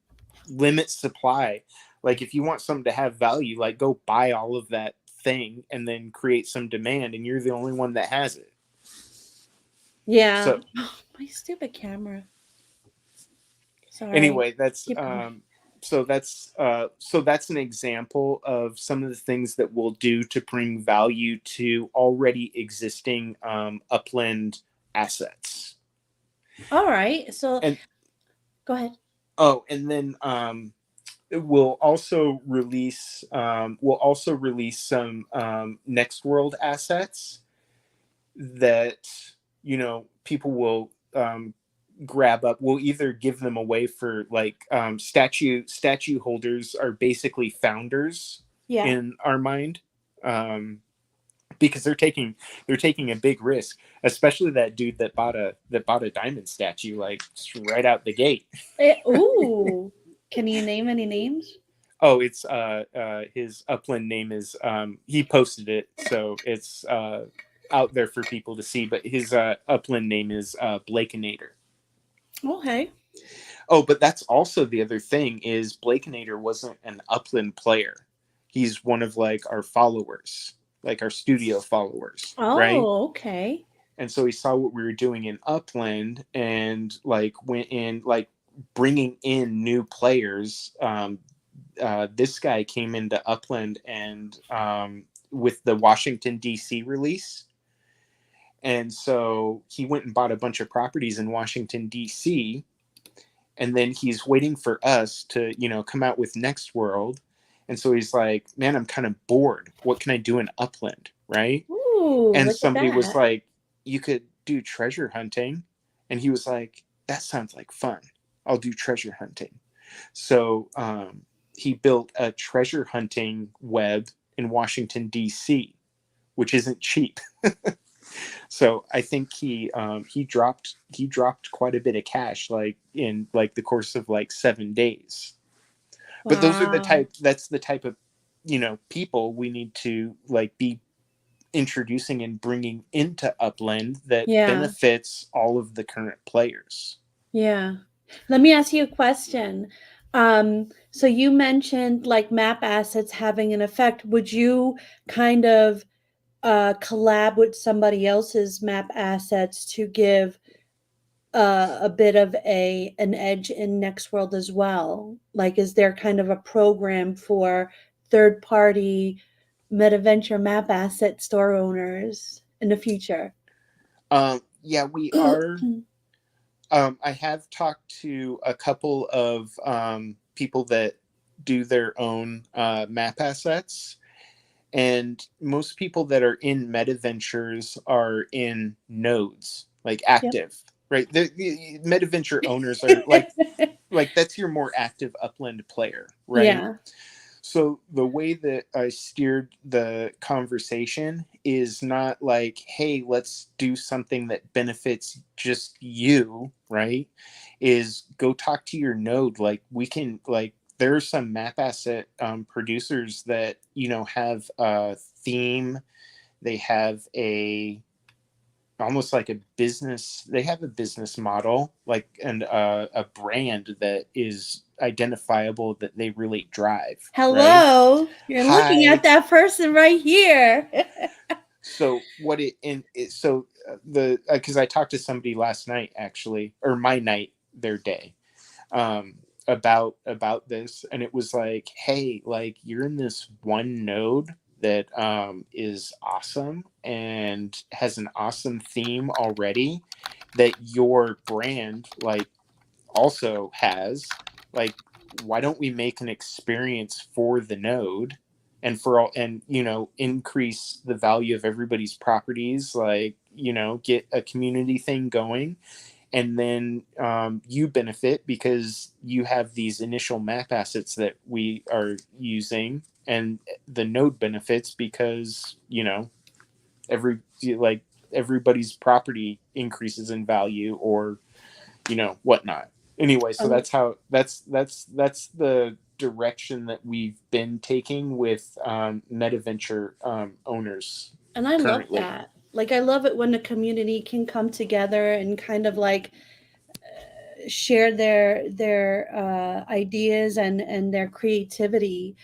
limit supply. Like, if you want something to have value, like, go buy all of that thing and then create some demand, and you're the only one that has it.
Yeah.
So,
Oh, my stupid camera. Sorry.
anyway, that's
Keep going.
so that's an example of some of the things that we'll do to bring value to already existing upland assets.
All right. So
And
go ahead.
oh, and then we'll also release some next world assets that people will grab up. We'll either give them away for, like, statue holders are basically founders
Yeah.
in our mind, because they're taking a big risk, especially that dude that bought a diamond statue, like, right out the gate.
Ooh. Can you name any names?
Oh, it's his upland name is, he posted it, so it's out there for people to see, but his upland name is Blakenator.
Okay.
Oh, but that's also the other thing is Blakenator wasn't an upland player. He's one of, like, our followers, like our studio followers, right?
Oh, okay.
And so he saw what we were doing in upland and, like, went in, like, bringing in new players. This guy came into upland and with the Washington D.C. release. And so he went and bought a bunch of properties in Washington D.C. and then he's waiting for us to come out with Next World. And so he's like, man, I'm kind of bored, what can I do in upland, right?
Ooh,
And
look at
somebody was
that.
like, you could do treasure hunting. And he was like, that sounds like fun, I'll do treasure hunting. So he built a treasure hunting web in Washington D.C., which isn't cheap. So I think he dropped quite a bit of cash, like, in, like, the course of, like, 7 days. But
Wow.
that's the type of people we need to, like, be introducing and bringing into upland that
Yeah.
benefits all of the current players.
Yeah. Let me ask you a question. So you mentioned like map assets having an effect. Would you kind of collab with somebody else's map assets to give a bit of an edge in Next World as well? Like, is there kind of a program for third party MetaVenture map asset store owners in the future?
Yeah, we are. I have talked to a couple of people that do their own map assets, and most people that are in MetaVentures are in nodes, like,
Yep.
active, right? The MetaVenture owners are like that's your more active upland player, right?
Yeah.
So the way that I steered the conversation is not like, hey, let's do something that benefits just you, right? Is go talk to your node. Like, we can, like, there are some map asset producers that have a theme. They have almost like a business. They have a business model, like, and a brand that is identifiable, that they really drive. Right?
Hello. You're looking
Hi.
at that person right here.
So what it in it, so the because I talked to somebody last night, actually, or my night, their day, um, about this, and it was like, hey, like, you're in this one node that is awesome and has an awesome theme already, that your brand, like, also has, like, why don't we make an experience for the node, and for all, and, increase the value of everybody's properties, like, get a community thing going, and then you benefit because you have these initial map assets that we are using, and the node benefits because, every like everybody's property increases in value, or whatnot. Anyway, so
Um,
that's the direction that we've been taking with meta venture owners
and I love
currently.
that. Like, I love it when the community can come together and kind of like share their ideas and their creativity.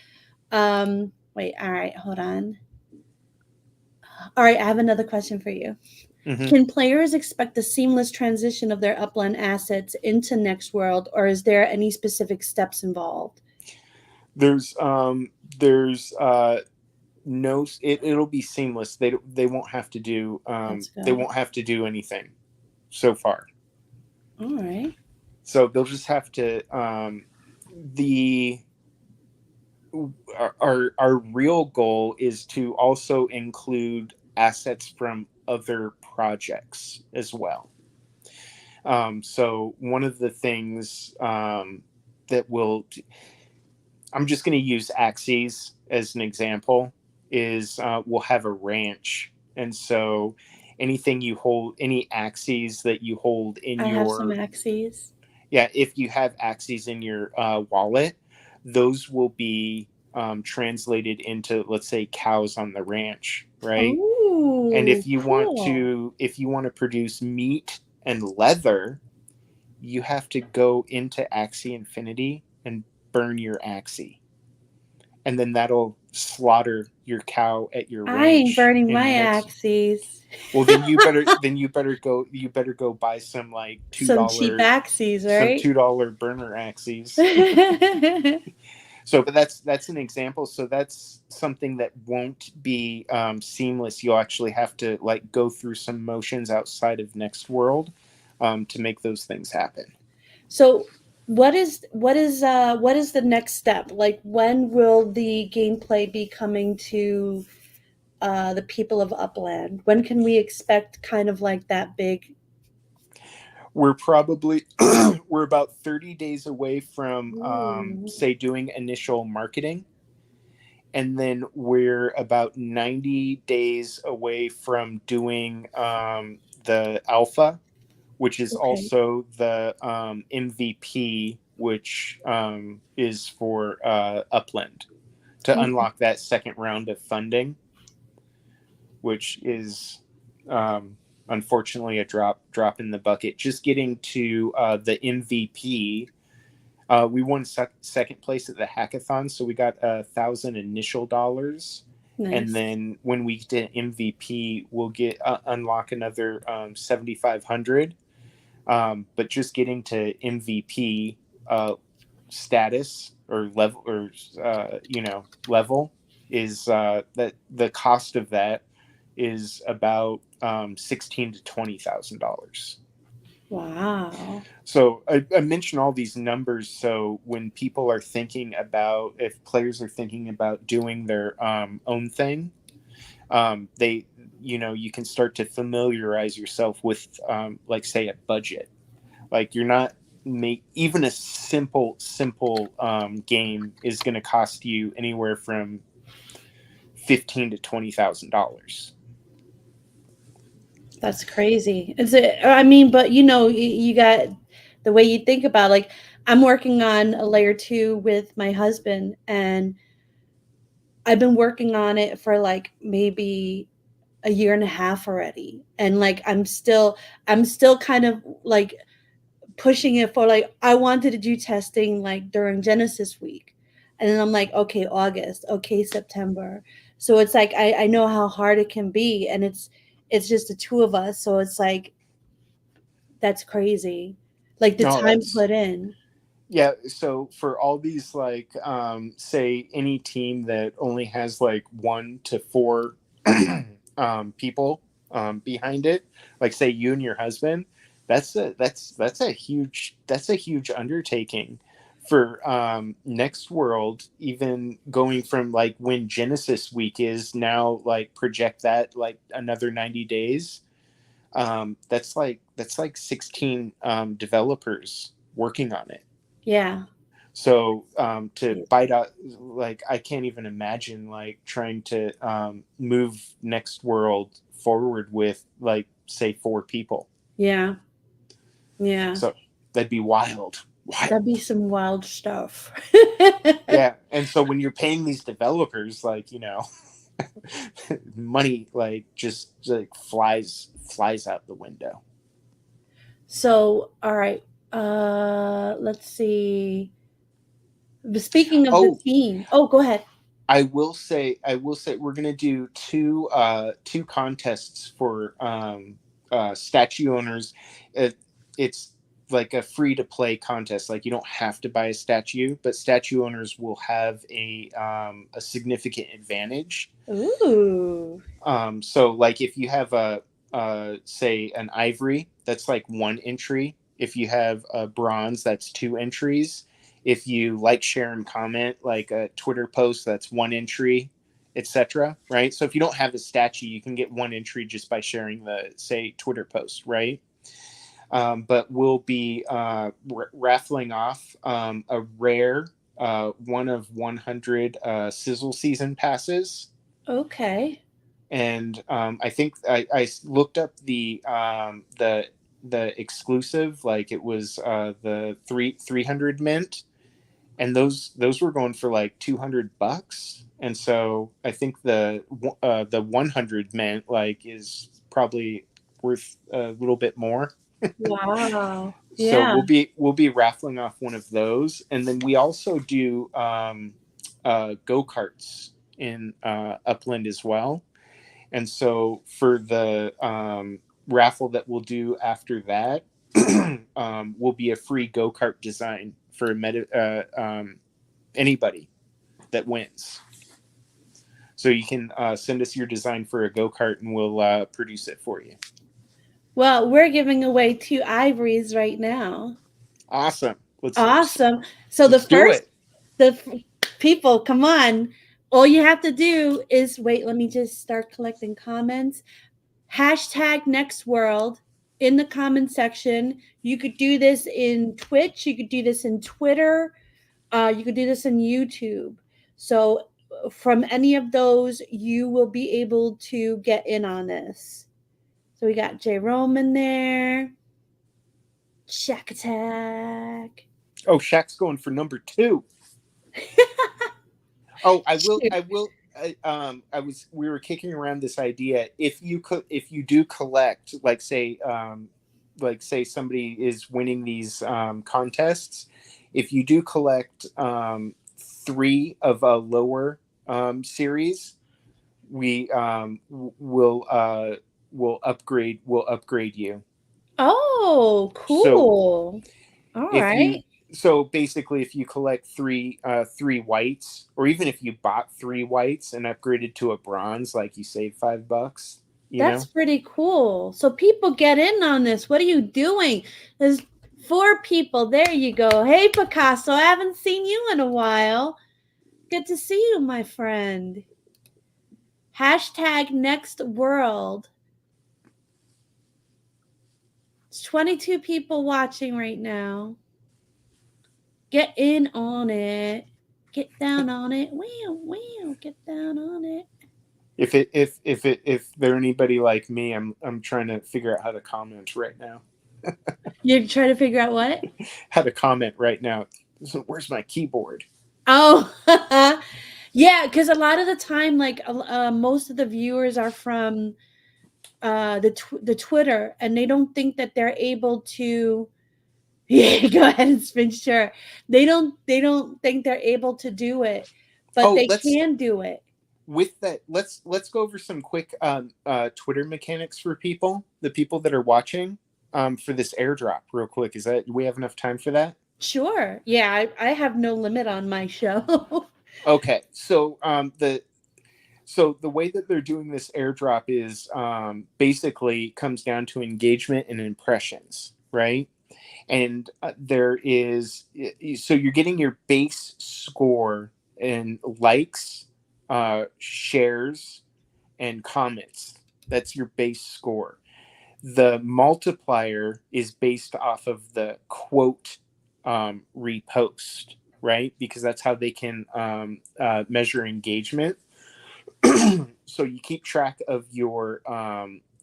Wait, all right, hold on. All right, I have another question for you.
Hmm.
Can players expect a seamless transition of their upland assets into Next World, or is there any specific steps involved?
There's no, it'll be seamless. They won't have to do
That's
they
good.
won't have to do anything so far.
All right.
So they'll just have to the our real goal is to also include assets from other projects as well. So one of the things that will, I'm just going to use Axes as an example, is we'll have a ranch. And so anything you hold, any Axes that you hold in
I have some
your,
axes.
yeah, if you have Axes in your wallet, those will be translated into, let's say, cows on the ranch, right? And
Oh, cool.
if you want to produce meat and leather, you have to go into Axie Infinity and burn your Axie, and then that'll slaughter your cow at your
I ain't
ranch
burning
in
my
next.
axes.
Well, then you better go buy some, like,
Some cheap axes, right?
$2 burner Axies. So, but that's an example. So that's something that won't be seamless. You'll actually have to, like, go through some motions outside of Next World to make those things happen.
So what is the next step? Like, when will the gameplay be coming to the people of Upland? When can we expect kind of like that big?
We're probably we're about 30 days away from
Ooh,
say, doing initial marketing, and then we're about 90 days away from doing the alpha, which is
okay.
also the MVP, which is for Upland, to
Okay.
unlock that second round of funding, which is unfortunately a drop in the bucket. Just getting to the MVP. We won second place at the hackathon, so we got $1,000 initial dollars, and
Nice.
then when we get MVP, we'll get unlock another 7,500. But just getting to MVP status, or level, or level, is that the cost of that is about $16,000 to $20,000.
Wow.
So I mention all these numbers, so when people are thinking about, if players are thinking about doing their own thing, they you can start to familiarize yourself with, like, say, a budget. Like, you're not make even a simple game is going to cost you anywhere from $15,000 to $20,000.
That's crazy. I mean, but you got the way you think about, like, I'm working on a layer 2 with my husband, and I've been working on it for like maybe a year and a half already. And like I'm still kind of like pushing it for, like, I wanted to do testing like during Genesis week. And then I'm like, okay, August, okay, September. So it's like I know how hard it can be, and it's just the two of us. So it's like that's crazy. Like the
No,
time
that's
put in.
yeah. So for all these like say any team that only has like 1 to 4 people behind it, like say you and your husband, that's a huge undertaking for next world. Even going from like when Genesis week is now, like project that like another 90 days. That's like 16 developers working on it.
Yeah.
So to bite out, like I can't even imagine like trying to move next world forward with like say 4 people.
Yeah. Yeah.
So that'd be wild.
That'd be some wild stuff.
Yeah. And so when you're paying these developers, like, money like just like flies out the window.
So, all right. Let's see. Speaking of the
Oh,
team. Oh, go ahead.
I will say we're gonna do two contests for statue owners. It's like a free to play contest. Like you don't have to buy a statue, but statue owners will have a significant advantage.
Ooh.
So like if you have a say an ivory, that's like 1 entry. If you have a bronze, that's 2 entries. If you like, share, and comment like a Twitter post, that's 1 entry, etc. Right? So if you don't have a statue, you can get 1 entry just by sharing the say Twitter post, right? But we'll be raffling off a rare 1 of 100 sizzle season passes.
Okay.
And I think I looked up the exclusive, like it was the 300 mint, and those were going for like $200. And so I think the 100 mint like is probably worth a little bit more.
Wow.
So
Yeah.
we'll be raffling off 1 of those, and then we also do go-karts in Upland as well. And so for the raffle that we'll do after that, will be a free go-kart design for anybody that wins. So you can send us your design for a go-kart, and we'll produce it for you.
Well, we're giving away 2 ivories right now.
Awesome.
Awesome. So
let's do it.
People, come on. All you have to do is wait. Let me just start collecting comments. Hashtag next world in the comment section. You could do this in Twitch. You could do this in Twitter. You could do this in YouTube. So from any of those, you will be able to get in on this. So we got J Roman there. Shack Attack.
Oh, Shaq's going for number 2. Oh, we were kicking around this idea. If you do collect, like say somebody is winning these contests, if you do collect 3 of a lower series, we will upgrade you.
Oh, cool. All right.
So basically, if you collect 3 whites, or even if you bought 3 whites and upgraded to a bronze, like you save $5.
That's pretty cool. So people get in on this. What are you doing? There's 4 people. There you go. Hey, Picasso, I haven't seen you in a while. Good to see you, my friend. Hashtag next world. It's 22 people watching right now. Get in on it. Get down on it. Wow, get down on it.
If they're anybody like me, I'm trying to figure out how to comment right now.
You're trying to figure out what?
How to comment right now. Where's my keyboard?
Oh, yeah, because a lot of the time, like most of the viewers are from the Twitter, and they don't think that they're able to. Yeah, go ahead and spin. Sure, they don't think they're able to do it, but they can do it.
with that, let's go over some quick Twitter mechanics for the people that are watching for this airdrop real quick. Do we have enough time for that?
Sure. Yeah, I have no limit on my show.
Okay, so the way that they're doing this airdrop is basically comes down to engagement and impressions, right? And there is, so you're getting your base score in likes, shares, and comments. That's your base score. The multiplier is based off of the quote repost, right? Because that's how they can measure engagement. So you keep track of your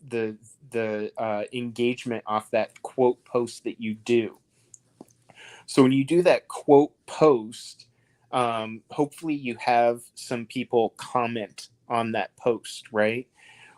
the engagement off that quote post that you do. So when you do that quote post, hopefully you have some people comment on that post, right?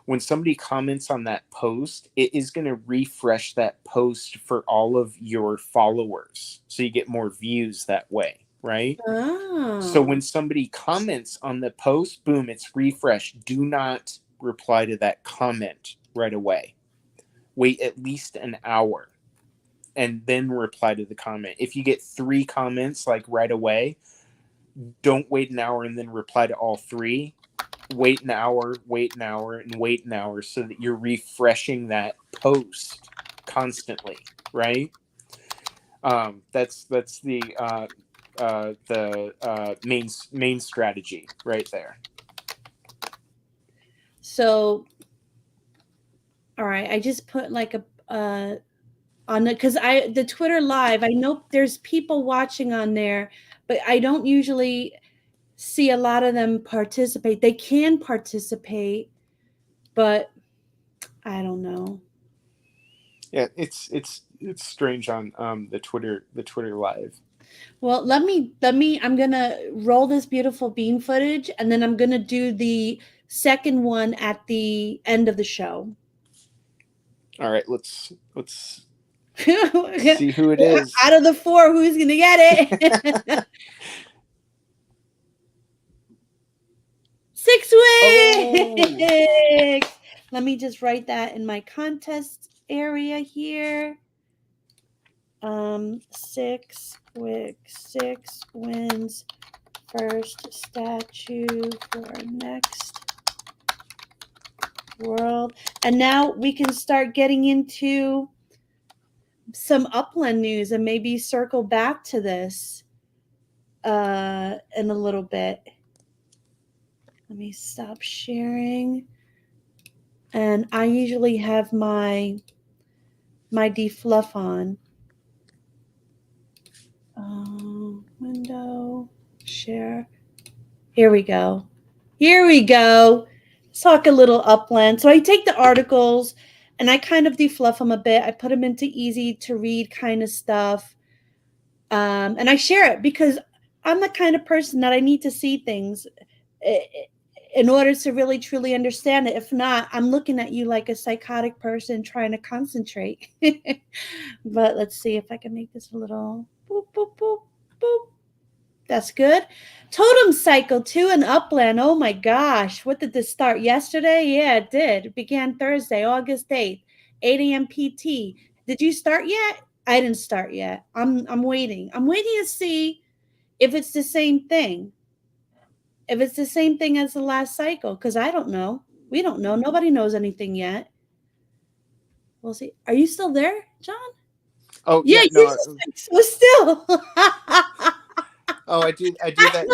When somebody comments on that post, it is going to refresh that post for all of your followers. So you get more views that way, right?
Oh.
So when somebody comments on the post, boom, it's refreshed. Do not reply to that comment right away. Wait at least an hour and then reply to the comment. If you get 3 comments like right away, don't wait an hour and then reply to all 3. Wait an hour, and wait an hour so that you're refreshing that post constantly, right? That's the main strategy right there.
So, all right, I just put like a on the, because the Twitter live, I know there's people watching on there, but I don't usually see a lot of them participate. They can participate, but I don't know.
Yeah, it's strange on the Twitter live.
Well, let me I'm gonna roll this beautiful bean footage, and then I'm gonna do the second one at the end of the show.
All right, let's see who it is.
Out of the 4, who's gonna get it? 6 weeks. Oh. Let me just write that in my contest area here. 6 weeks, 6 wins, first statue for next world. And now we can start getting into some upland news and maybe circle back to this in a little bit. Let me stop sharing. And I usually have my defluff on. Window, share. Here we go. Let's talk a little upland. So I take the articles and I kind of defluff them a bit. I put them into easy to read kind of stuff. And I share it because I'm the kind of person that I need to see things in order to really truly understand it. If not, I'm looking at you like a psychotic person trying to concentrate. But let's see if I can make this a little boop, boop, boop, boop. That's good. Totems Cycle 2 in Upland. Oh my gosh. What did this start? Yesterday? Yeah, it did. It began Thursday, August 8th, 8 a.m. PT. Did you start yet? I didn't start yet. I'm waiting. I'm waiting to see if it's the same thing. If it's the same thing as the last cycle, because I don't know. We don't know. Nobody knows anything yet. We'll see. Are you still there, John?
Oh yeah, no.
So still.
Oh, I do that.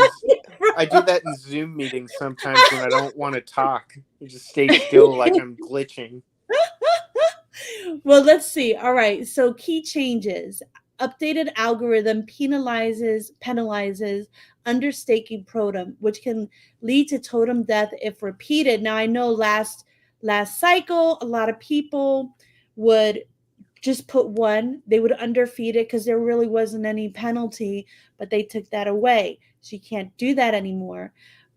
I do that in Zoom meetings sometimes when I don't want to talk. I just stay still like I'm glitching.
Well, let's see. All right. So key changes. Updated algorithm penalizes understaking totem, which can lead to totem death if repeated. Now I know last cycle, a lot of people would just put 1. They would underfeed it because there really wasn't any penalty, but they took that away. So you can't do that anymore.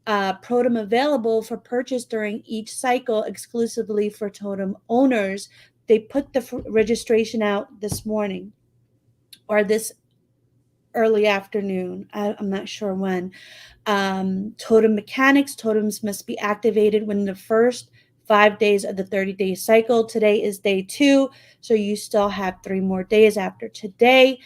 Totem available for purchase during each cycle exclusively for totem owners. They put the registration out this morning or this early afternoon. I'm not sure when. Totem mechanics. Totems must be activated within the first 5 days of the 30-day cycle. Today is day 2, so you still have 3 more days after today.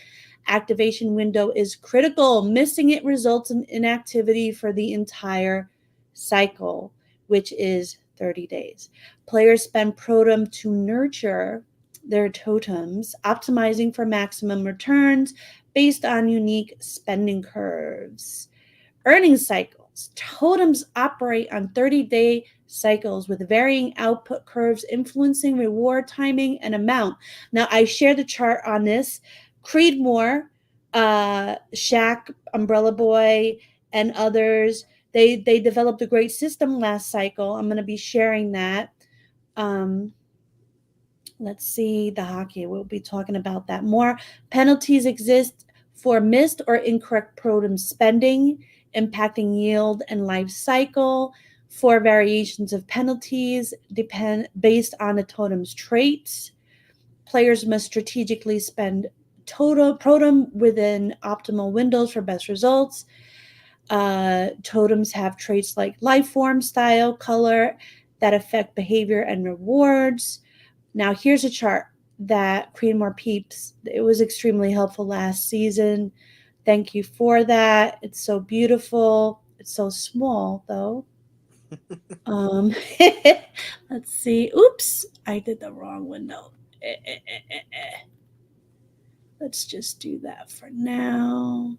Activation window is critical. Missing it results in inactivity for the entire cycle, which is 30 days. Players spend Protem to nurture their totems, optimizing for maximum returns based on unique spending curves. Earning cycles. Totems operate on 30-day cycles with varying output curves influencing reward timing and amount. Now, I shared the chart on this. Creedmoor, Shaq, Umbrella Boy, and others, they developed a great system last cycle. I'm going to be sharing that. Let's see, the hockey. We'll be talking about that more. Penalties exist for missed or incorrect Protem spending, impacting yield and life cycle. 4 variations of penalties depend based on the totem's traits. Players must strategically spend Protem within optimal windows for best results. Totems have traits like life form, style, color that affect behavior and rewards. Now, here's a chart that Creedmoor peeps. It was extremely helpful last season. Thank you for that. It's so beautiful. It's so small, though. Let's see. Oops, I did the wrong window. Let's just do that for now.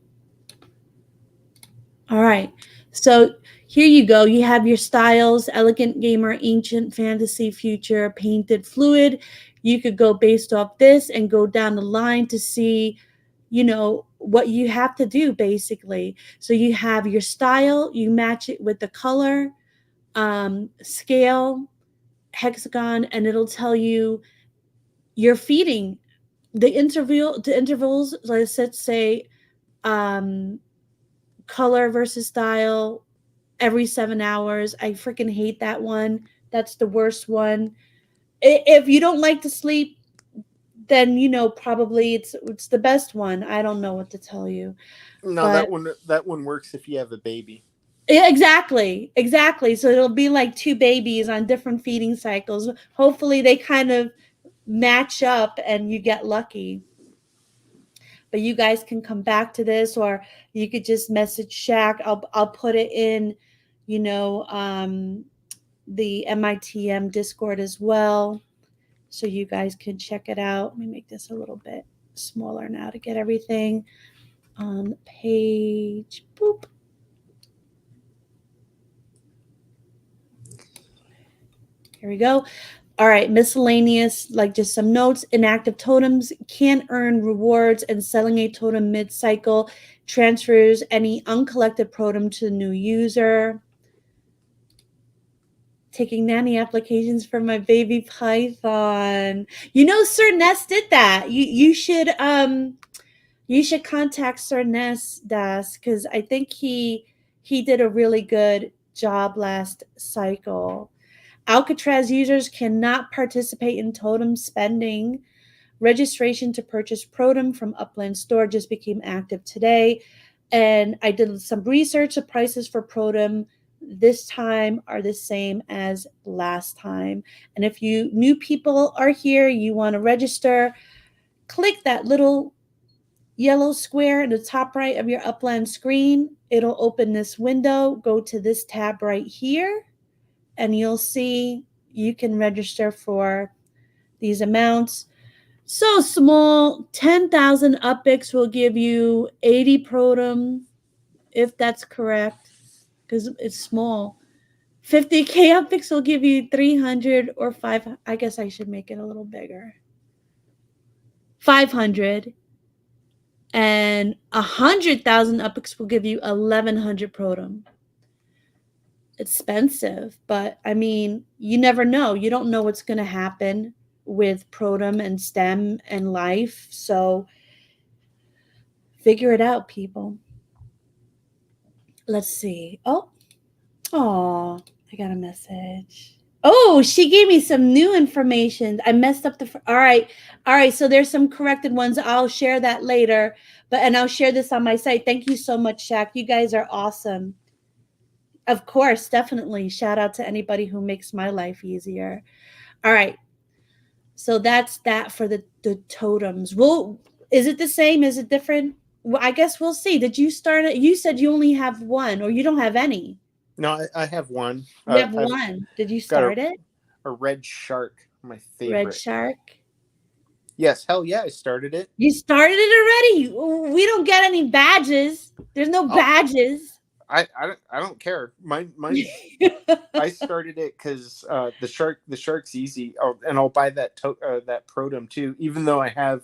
All right. So here you go. You have your styles: elegant, gamer, ancient, fantasy, future, painted, fluid. You could go based off this and go down the line to see, what you have to do basically. So you have your style, you match it with the color, scale, hexagon, and it'll tell you your feeding. The intervals, let's say, color versus style every 7 hours. I freaking hate that one. That's the worst one. If you don't like to sleep, then probably it's the best one. I don't know what to tell you.
No,
But
that one works if you have a baby.
yeah, exactly. So it'll be like 2 babies on different feeding cycles. Hopefully they kind of match up and you get lucky. But you guys can come back to this, or you could just message Shaq. I'll put it in, the MITM Discord as well, so you guys can check it out. Let me make this a little bit smaller now to get everything on the page. Boop. Here we go. All right, miscellaneous, like just some notes. Inactive totems can earn rewards, and selling a totem mid-cycle transfers any uncollected totem to the new user. Taking nanny applications for my baby python. Sir Ness did that. You should contact Sir Ness, Das, because I think he did a really good job last cycle. Alcatraz users cannot participate in totem spending. Registration to purchase Protem from Upland Store just became active today. And I did some research. The prices for Protem this time are the same as last time. And if you new people are here, you want to register, click that little yellow square in the top right of your Upland screen. It'll open this window. Go to this tab right here, and you'll see you can register for these amounts. So small. 10,000 UPIX will give you 80 Protem, if that's correct, because it's small. 50K UPIX will give you 300 or 5. I guess I should make it a little bigger. 500. And 100,000 UPIX will give you 1,100 Protem. Expensive, but I mean, you never know. You don't know what's going to happen with Protem and STEM and life. So figure it out, people. Let's see. Oh, I got a message. Oh, she gave me some new information. I messed up all right. All right. So there's some corrected ones. I'll share that later. And I'll share this on my site. Thank you so much, Shaq. You guys are awesome. Of course, definitely. Shout out to anybody who makes my life easier. All right. So that's that for the totems. Well, is it the same? Is it different? Well, I guess we'll see. Did you start it? You said you only have one, or you don't have any.
No, I have one.
You have
I've
one. Did you
got
start it?
a red shark, my
Red
favorite.
shark.
Yes, hell yeah, I started it.
You started it already? We don't get any badges. There's no badges.
I don't care. Mine I started it because the shark's easy. And I'll buy that that Protem too. Even though I have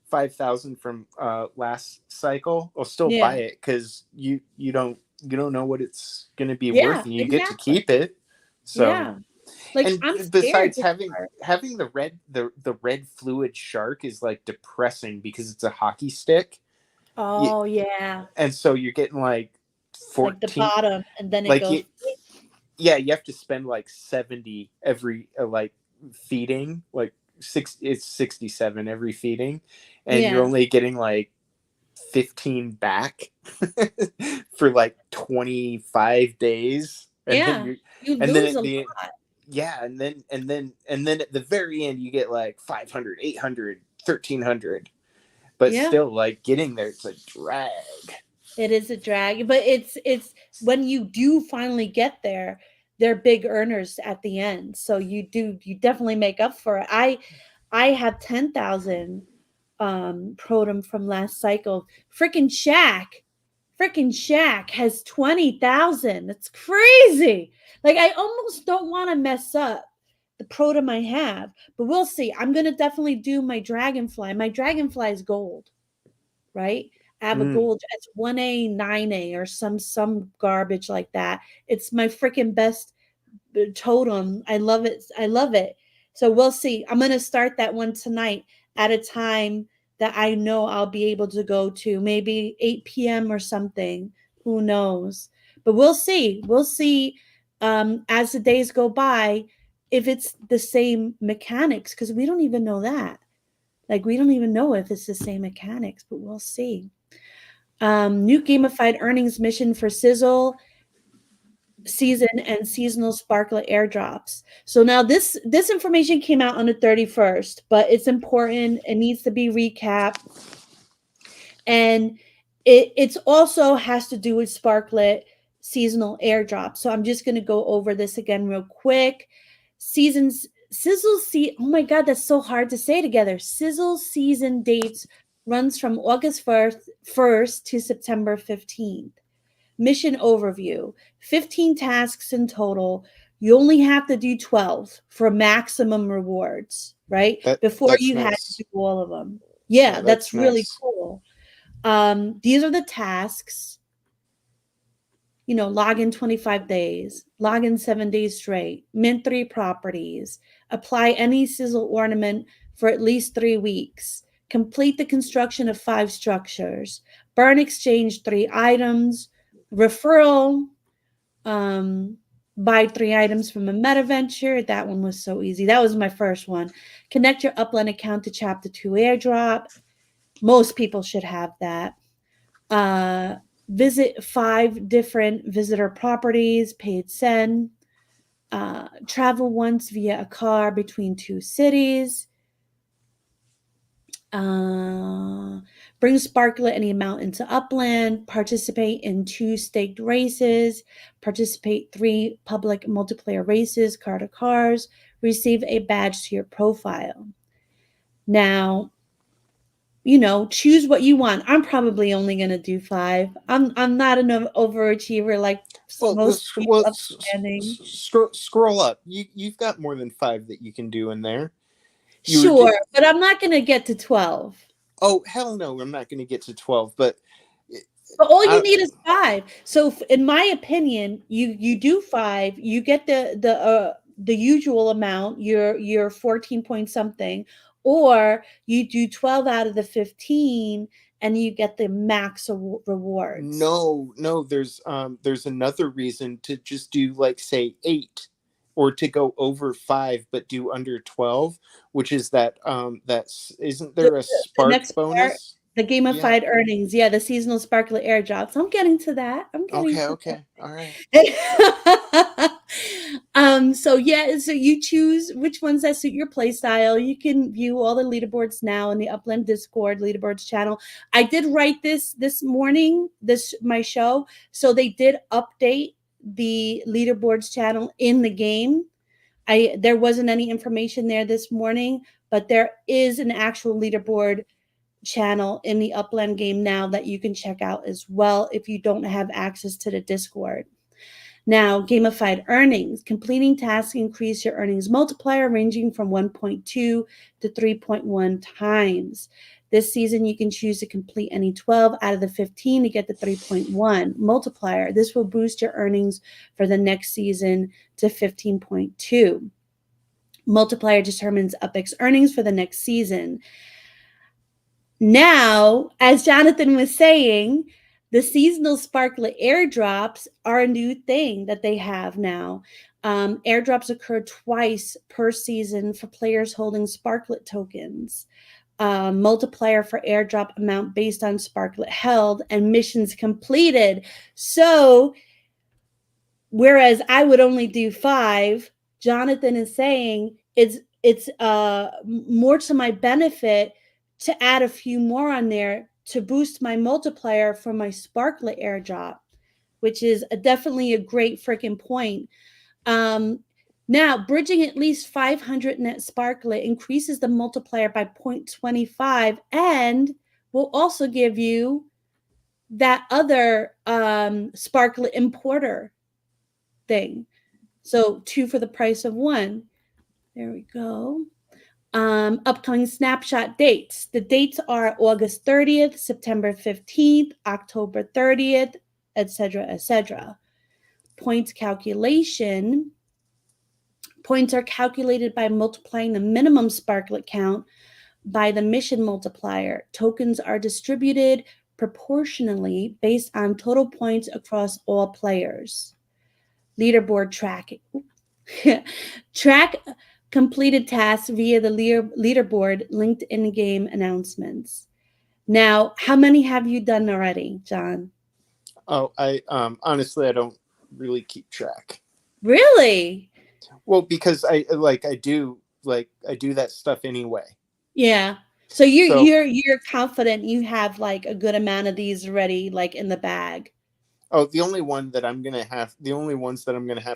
5,000 from last cycle, I'll still buy it because you don't know what it's gonna be worth, and you get to keep it. So
like,
and
I'm
besides having the red fluid shark is like depressing because it's a hockey stick.
Oh yeah.
And so you're getting like 14,
like the bottom, and then it
like
goes.
you have to spend like 70 every like feeding, like it's 67 every feeding, and you're only getting like 15 back for like 25 days. And
you
and
lose
then
a lot.
Yeah, and then at the very end you get like 500, 800, 1,300. But still, like, getting there, it's a drag.
It is a drag, but it's when you do finally get there, they're big earners at the end. So you definitely make up for it. I have 10,000 Protem from last cycle. Freaking Shaq has 20,000. That's crazy. Like, I almost don't want to mess up the Protem I have, but we'll see. I'm gonna definitely do my Dragonfly. My Dragonfly is gold, right? I have a gold. It's 1A, 9A, or some garbage like that. It's my freaking best totem. I love it. I love it. So we'll see. I'm gonna start that one tonight at a time that I know I'll be able to go to, maybe 8 p.m. or something. Who knows? But we'll see. We'll see as the days go by if it's the same mechanics, because we don't even know that. Like, we don't even know if it's the same mechanics, but we'll see. New gamified earnings mission for Sizzle season and seasonal sparklet airdrops. So now this information came out on the 31st, but it's important. It needs to be recapped. And it's also has to do with sparklet seasonal airdrops. So I'm just going to go over this again real quick. Oh my God, that's so hard to say together. Sizzle season dates runs from August 1st to September 15th. Mission overview, 15 tasks in total. You only have to do 12 for maximum rewards, right? Before you had to do all of them. Yeah, that's really cool. These are the tasks. Log in 25 days, log in 7 days straight, mint 3 properties, apply any sizzle ornament for at least 3 weeks, complete the construction of 5 structures, burn exchange 3 items, referral, buy 3 items from a meta venture. That one was so easy. That was my first one. Connect your Upland account to Chapter 2 airdrop. Most people should have that. Visit 5 different visitor properties, paid send. Travel once via a car between 2 cities. Bring Sparklet any amount into Upland. Participate in 2 staked races. Participate 3 public multiplayer races, car to cars. Receive a badge to your profile. Now, choose what you want. I'm probably only going to do 5. I'm not an overachiever like most people upstanding.
Scroll up. You've got more than 5 that you can do in there.
Sure, but I'm not going to get to 12.
Oh, hell no, I'm not going to get to 12, but
all you need is 5. So in my opinion, you do 5, you get the usual amount, your 14 point something, or you do 12 out of the 15 and you get the max rewards.
No, there's another reason to just do, like, say 8, or to go over 5 but do under 12, which is that that's isn't there a
The
spark
next part,
bonus?
the
Yeah.
gamified earnings. Yeah, the seasonal sparklet airdrops. I'm getting to that. I'm getting
Okay,
to
okay. All right.
that. So yeah, so you choose which ones that suit your play style. You can view all the leaderboards now in the Upland Discord leaderboards channel. I did write this morning, my show, so they did update the leaderboards channel in the game. There wasn't any information there this morning, but there is an actual leaderboard channel in the Upland game now that you can check out as well if you don't have access to the Discord. Now, gamified earnings. Completing tasks increase your earnings multiplier ranging from 1.2 to 3.1 times. This season, you can choose to complete any 12 out of the 15 to get the 3.1 multiplier. This will boost your earnings for the next season to 15.2. Multiplier determines UpX earnings for the next season. Now, as Jonathon was saying, the seasonal sparklet airdrops are a new thing that they have now. Airdrops occur twice per season for players holding sparklet tokens. Multiplier for airdrop amount based on sparklet held and missions completed. So, whereas I would only do 5, Jonathon is saying it's more to my benefit to add a few more on there to boost my multiplier for my sparklet airdrop, which is definitely a great freaking point. Now, bridging at least 500 net sparklet increases the multiplier by 0.25 and will also give you that other sparklet importer thing. So 2 for the price of 1. There we go. Upcoming snapshot dates. The dates are August 30th, September 15th, October 30th, etc., etc. Points calculation. Points are calculated by multiplying the minimum sparklet count by the mission multiplier. Tokens are distributed proportionally based on total points across all players. Leaderboard tracking. Track completed tasks via the leaderboard linked in game announcements. Now, how many have you done already, John?
Oh, I honestly I don't really keep track.
Really?
Well, because I do that stuff anyway.
Yeah. So you're
So,
you're confident you have like a good amount of these already like in the bag.
oh, the only ones that I'm gonna have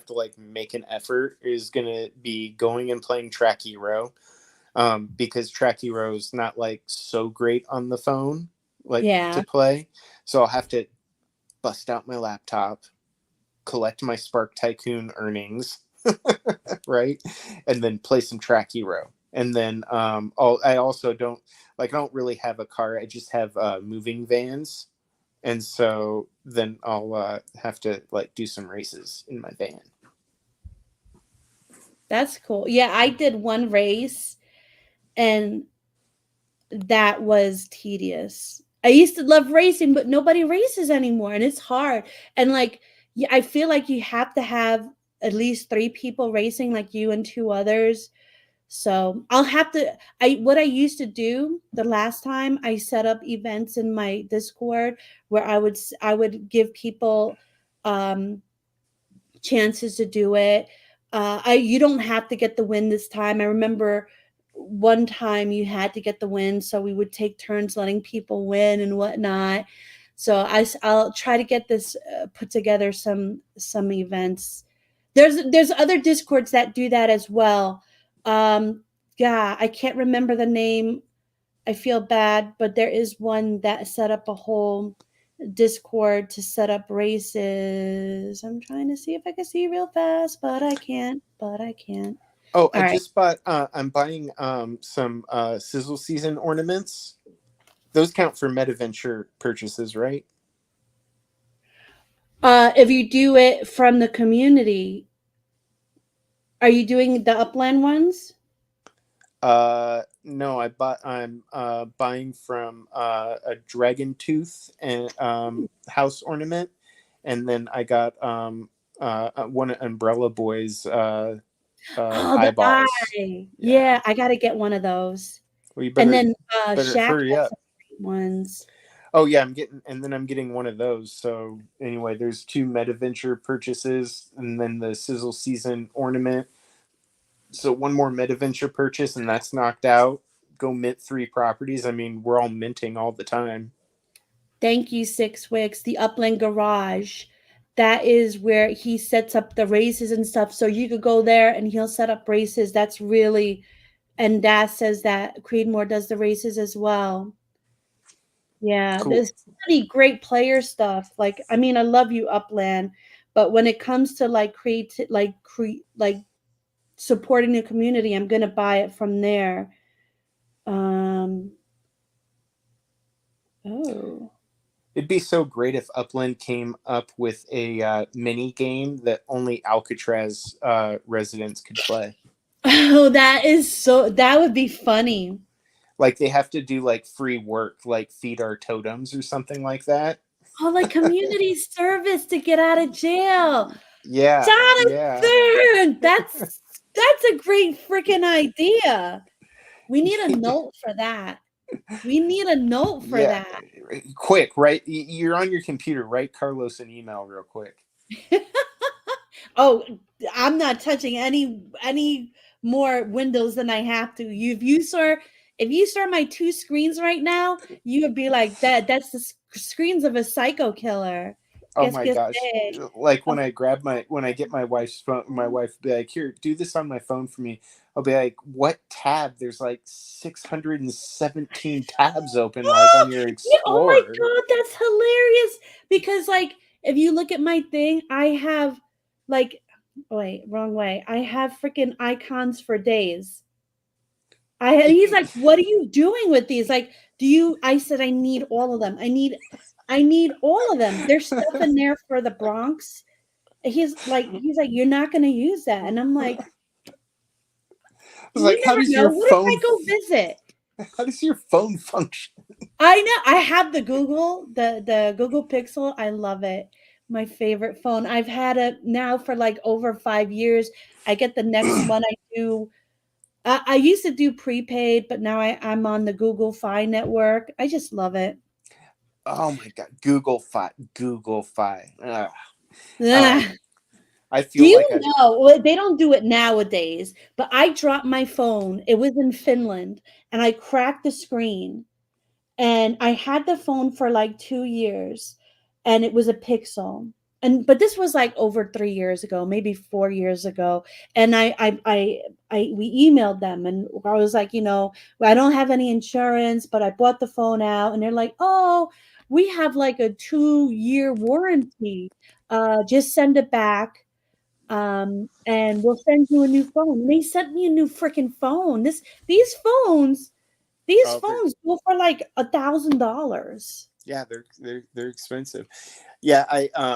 to like make an effort is gonna be going and playing Track Hero, because Track Hero is not like so great on the phone, like
Yeah.
to play. So I'll have to bust out my laptop, collect my Spark Tycoon earnings, right, and then play some Track Hero. And then I also don't I don't really have a car. I just have moving vans. And so then I'll have to like do some races in my van.
That's cool. Yeah, I did one race and that was tedious. I used to love racing, but nobody races anymore and it's hard. And like yeah, I feel like you have to have at least 3 people racing like you and 2 others. So, I'll have to what I used to do the last time I set up events in my Discord where I would give people chances to do it. You don't have to get the win this time. I remember one time you had to get the win, so we would take turns letting people win and whatnot. So I'll try to get this put together some events. There's other discords that do that as well. Yeah, I can't remember the name. I feel bad, but there is one that set up a whole Discord to set up races. I'm trying to see if I can see real fast, but I can't.
Oh,
All
I
right.
just bought I'm buying some sizzle season ornaments. Those count for MetaVenture purchases, right?
If you do it from the community, are you doing the upland ones?
No, I'm buying from a dragon tooth and house ornament, and then I got one of Umbrella Boy's
Oh, the
eyeballs.
eye.
Yeah.
Yeah, I gotta get one of those.
Well, you
And
better
then
better
Shaq
hurry
has
up.
some great ones.
Oh yeah, I'm getting one of those. So anyway, there's 2 MetaVenture purchases, and then the Sizzle Season ornament. So one more MetaVenture purchase, and that's knocked out. Go mint 3 properties. I mean, we're all minting all the time.
Thank you, Six Wicks. The Upland Garage. That is where he sets up the races and stuff. So you could go there and he'll set up races. That's really, and Dad says that Creedmoor does the races as well. Yeah,
Cool.
there's so many great player stuff. Like, I mean, I love you, Upland, but when it comes to like supporting the community, I'm gonna buy it from there. Oh.
It'd be so great if Upland came up with a mini game that only Alcatraz residents could play.
Oh, that would be funny.
Like they have to do like free work, like feed our totems or something like that.
Oh, like community service to get out of jail.
Yeah, yeah.
Jonathan, that's a great freaking idea. We need a note for that. We need a note for
Yeah.
that.
Quick, right? You're on your computer. Write Carlos an email real quick.
Oh, I'm not touching any more windows than I have to. If you saw my 2 screens right now, you would be like that's the screens of a psycho killer.
Oh
Guess
my
guess
gosh.
day.
Like when I get my wife's phone, my wife will be like, "Here, do this on my phone for me." I'll be like, "What tab?" There's like 617 tabs open like on your
Yeah, oh my
Explorer.
god, that's hilarious. Because like if you look at my thing, I have like wait, wrong way. I have freaking icons for days. He's like, "What are you doing with these?" Like, "Do you?" I said, "I need all of them. I need all of them. There's stuff in there for the Bronx." He's like, "You're not going to use that." And I'm like,
I was
"You
like,
never know. What if I go visit?"
how does your phone function?
I know. I have the Google Pixel. I love it. My favorite phone. I've had it now for like over 5 years. I get the next one I do. I used to do prepaid, but now I'm on the Google Fi network. I just love it.
Oh my god, Google Fi.
Ugh.
I
Do
feel
you
like I
know? Well, they don't do it nowadays, but I dropped my phone. It was in Finland, and I cracked the screen. And I had the phone for like 2 years, and it was a Pixel. But this was like over 3 years ago, maybe 4 years ago. And we emailed them, and I was like, well, I don't have any insurance, but I bought the phone out, and they're like, "Oh, we have like a 2-year warranty. Just send it back, and we'll send you a new phone." And they sent me a new freaking phone. These phones these
oh,
phones go for like $1,000.
yeah, they're expensive. Yeah,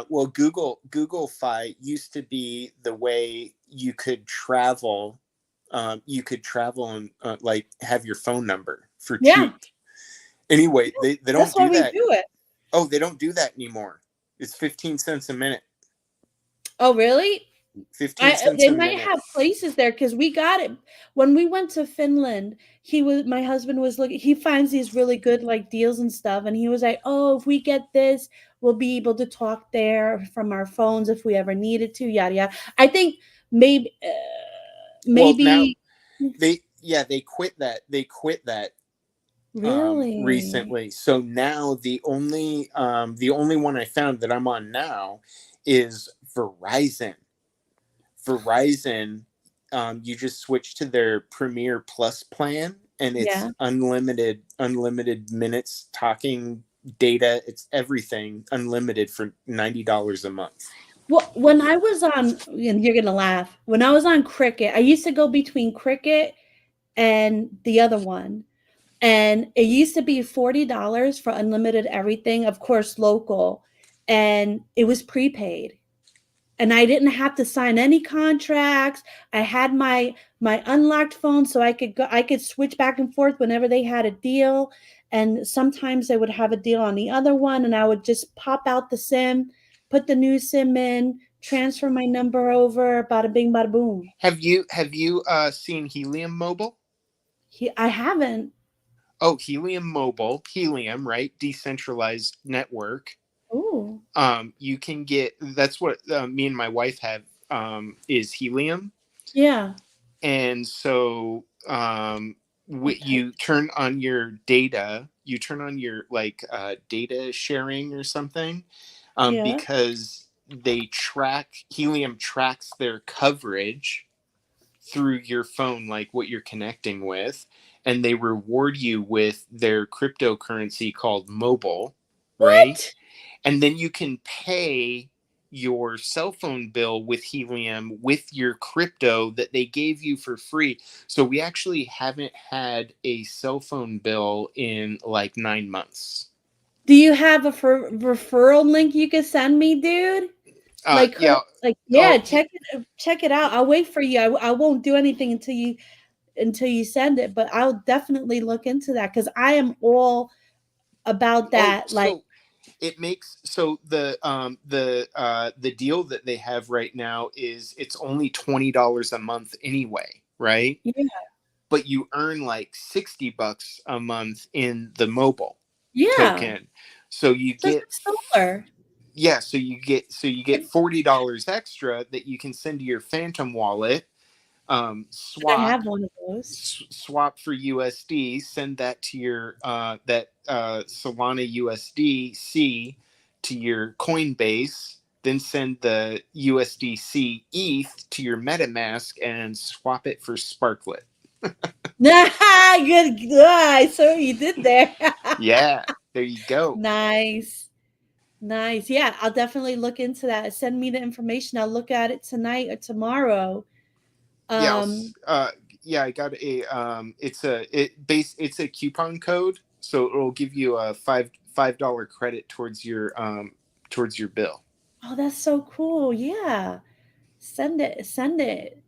well, Google Fi used to be the way you could travel. You could travel and like have your phone number for
Yeah,
cheap. Anyway, they
that's
don't
why
do
we
that.
do it.
Oh, they don't do that anymore. It's 15 cents a minute.
Oh, really?
15 cents
They
a
might
minute.
have places there because we got it when we went to Finland. My husband was looking. He finds these really good like deals and stuff, and he was like, "Oh, if we get this, we'll be able to talk there from our phones if we ever needed to." Yada yada. I think maybe,
Well, now
maybe
they quit that. They quit that
really.
recently. So now the only one I found that I'm on now is Verizon. Verizon, you just switch to their Premier Plus plan, and it's
Yeah.
unlimited minutes talking, data, it's everything unlimited for $90 a month.
Well, when I was on, and you're gonna laugh. When I was on Cricket, I used to go between Cricket and the other one, and it used to be $40 for unlimited everything, of course, local, and it was prepaid, and I didn't have to sign any contracts. I had my unlocked phone, so I could switch back and forth whenever they had a deal, and sometimes they would have a deal on the other one, and I would just pop out the SIM, put the new SIM in, transfer my number over, bada bing, bada boom.
Have you seen Helium Mobile?
I haven't.
Oh, Helium Mobile, Helium, right? Decentralized network.
Oh.
You can get, that's what me and my wife have, is Helium.
Yeah.
And so you turn on your data, you turn on your like data sharing or something,
Yeah.
because Helium tracks their coverage through your phone, like what you're connecting with, and they reward you with their cryptocurrency called mobile, right?
What?
And then you can pay your cell phone bill with Helium with your crypto that they gave you for free. So we actually haven't had a cell phone bill in like 9 months.
Do you have a referral link you could send me, dude? Like,
Yeah.
yeah,
Oh,
check it out. I'll wait for you. I won't do anything until you send it, but I'll definitely look into that because I am all about that. Like,
so it makes the deal that they have right now is it's only $20 a month anyway, right?
yeah,
But you earn like $60 a month in the mobile
yeah,
token. So you
just
get
like solar.
yeah, so you get $40 extra that you can send to your Phantom wallet,
I have one of those.
swap for USD, send that to your Solana USDC to your Coinbase, then send the USDC ETH to your MetaMask and swap it for Sparklet.
Good. I saw what you did there.
Yeah, there you go.
Nice. Nice. Yeah, I'll definitely look into that. Send me the information. I'll look at it tonight or tomorrow.
Yeah,
Um,
yeah, I got it's a coupon code, so it'll give you a $5 credit towards your bill.
oh, that's so cool. Yeah. Send it,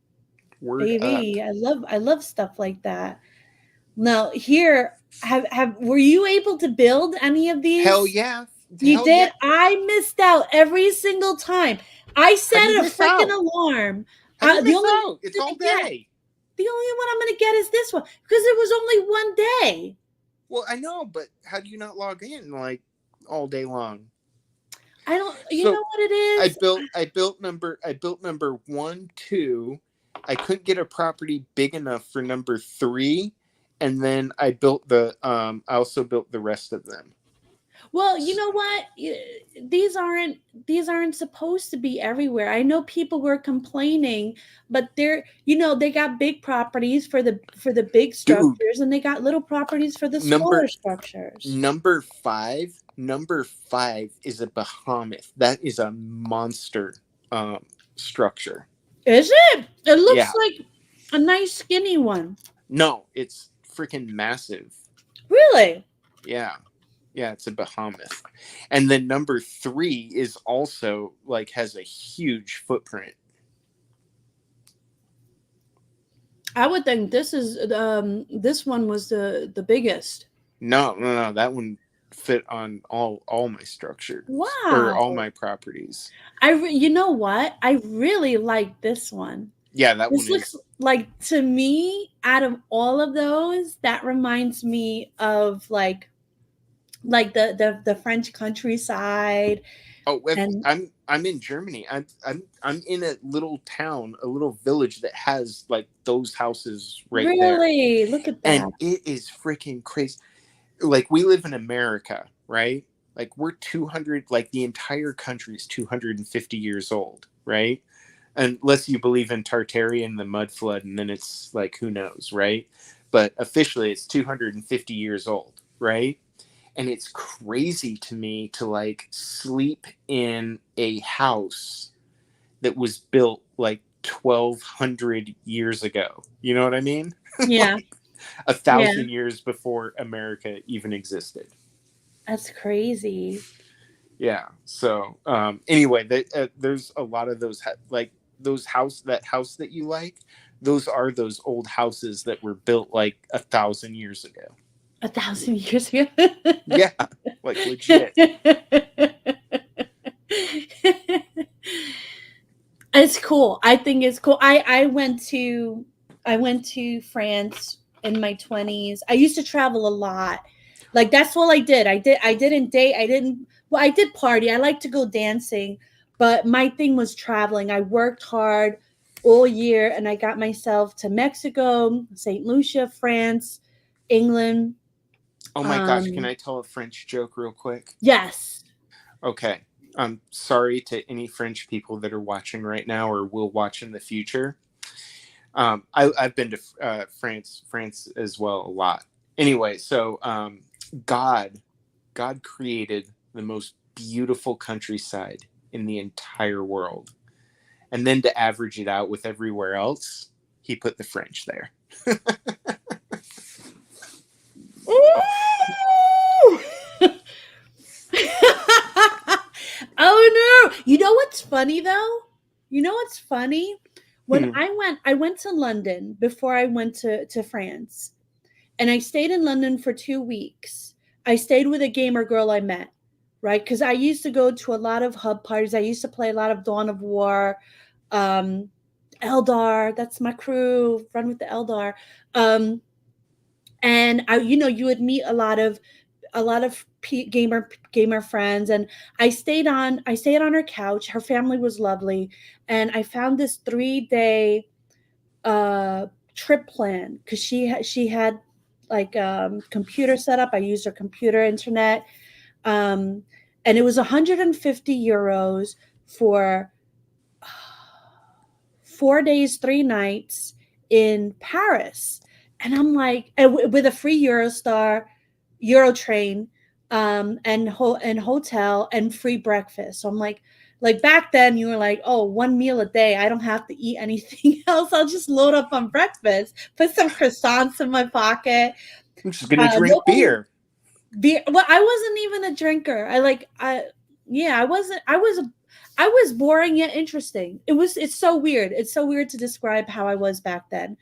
Word up.
baby. I love stuff like that. Now, here, were you able to build any of
Hell
these?
yeah.
You
Hell yeah.
did? I missed out every single time. I
How do
set
you
a
miss
freaking
out?
alarm.
How do you
The
miss
only one
out? It's
I'm
all
gonna get,
day.
the only one I'm gonna get is this one because it was only one day.
Well, I know, but how do you not log in like all day long?
I don't. You know
So
what it is?
I built number 1, 2. I couldn't get a property big enough for number 3, and then I also built the rest of them.
Well, you know what? These aren't supposed to be everywhere. I know people were complaining, but they got big properties for the big
Dude,
structures and they got little properties for the smaller
number
structures.
number 5 is a behemoth. That is a monster structure.
Is it? It looks
Yeah.
like a nice skinny one.
No, it's freaking massive.
Really?
Yeah. Yeah, it's a behemoth. And then number 3 is also like has a huge footprint.
I would think this one was the biggest.
No, that one fit on all my structures or
Wow.
all my properties.
You know what? I really like this one.
Yeah, that
This
one
looks
is
like, to me, out of all of those, that reminds me of like the French countryside.
Oh,
And
I'm in Germany. I'm in a little town, a little village that has like those houses right there.
really, look at
And
that.
it is freaking crazy. Like we live in America, right? Like we're 200, like the entire country is 250 years old, right? Unless you believe in Tartarian, the mud flood, and then it's like who knows, right? But officially it's 250 years old, right? And it's crazy to me to like sleep in a house that was built like 1200 years ago. You know what I mean?
Yeah,
Like 1,000 years before America even existed.
that's crazy.
Yeah. So anyway, there's a lot of those like that house that you like. Those are those old houses that were built like 1,000 years ago.
1,000 years ago.
Yeah, like legit.
It's cool. I think it's cool. I went to France in my 20s. I used to travel a lot. Like that's all I did. I didn't date. I did party. I like to go dancing, but my thing was traveling. I worked hard all year and I got myself to Mexico, St. Lucia, France, England.
Oh my gosh, can I tell a French joke real quick?
Yes.
Okay. I'm sorry to any French people that are watching right now or will watch in the future. I've been to France as well a lot. Anyway, so God created the most beautiful countryside in the entire world. And then to average it out with everywhere else, he put the French there.
Oh no. You know what's funny though? You know what's funny? When I went to London before I went to France. And I stayed in London for 2 weeks. I stayed with a gamer girl I met, right? Because I used to go to a lot of hub parties. I used to play a lot of Dawn of War, Eldar. That's my crew. Run with the Eldar. And you would meet a lot of gamer friends, and I stayed on her couch. Her family was lovely, and I found this 3-day trip plan because she had like computer setup. I used her computer internet, and it was 150 euros for 4 days 3 nights in Paris. And I'm like, with a free Euro train, and hotel and free breakfast. So I'm like back then you were like, oh, 1 meal a day. I don't have to eat anything else. I'll just load up on breakfast, put some croissants in my pocket.
I'm just gonna drink beer.
Well, I wasn't even a drinker. I was boring yet interesting. It's so weird. It's so weird to describe how I was back then.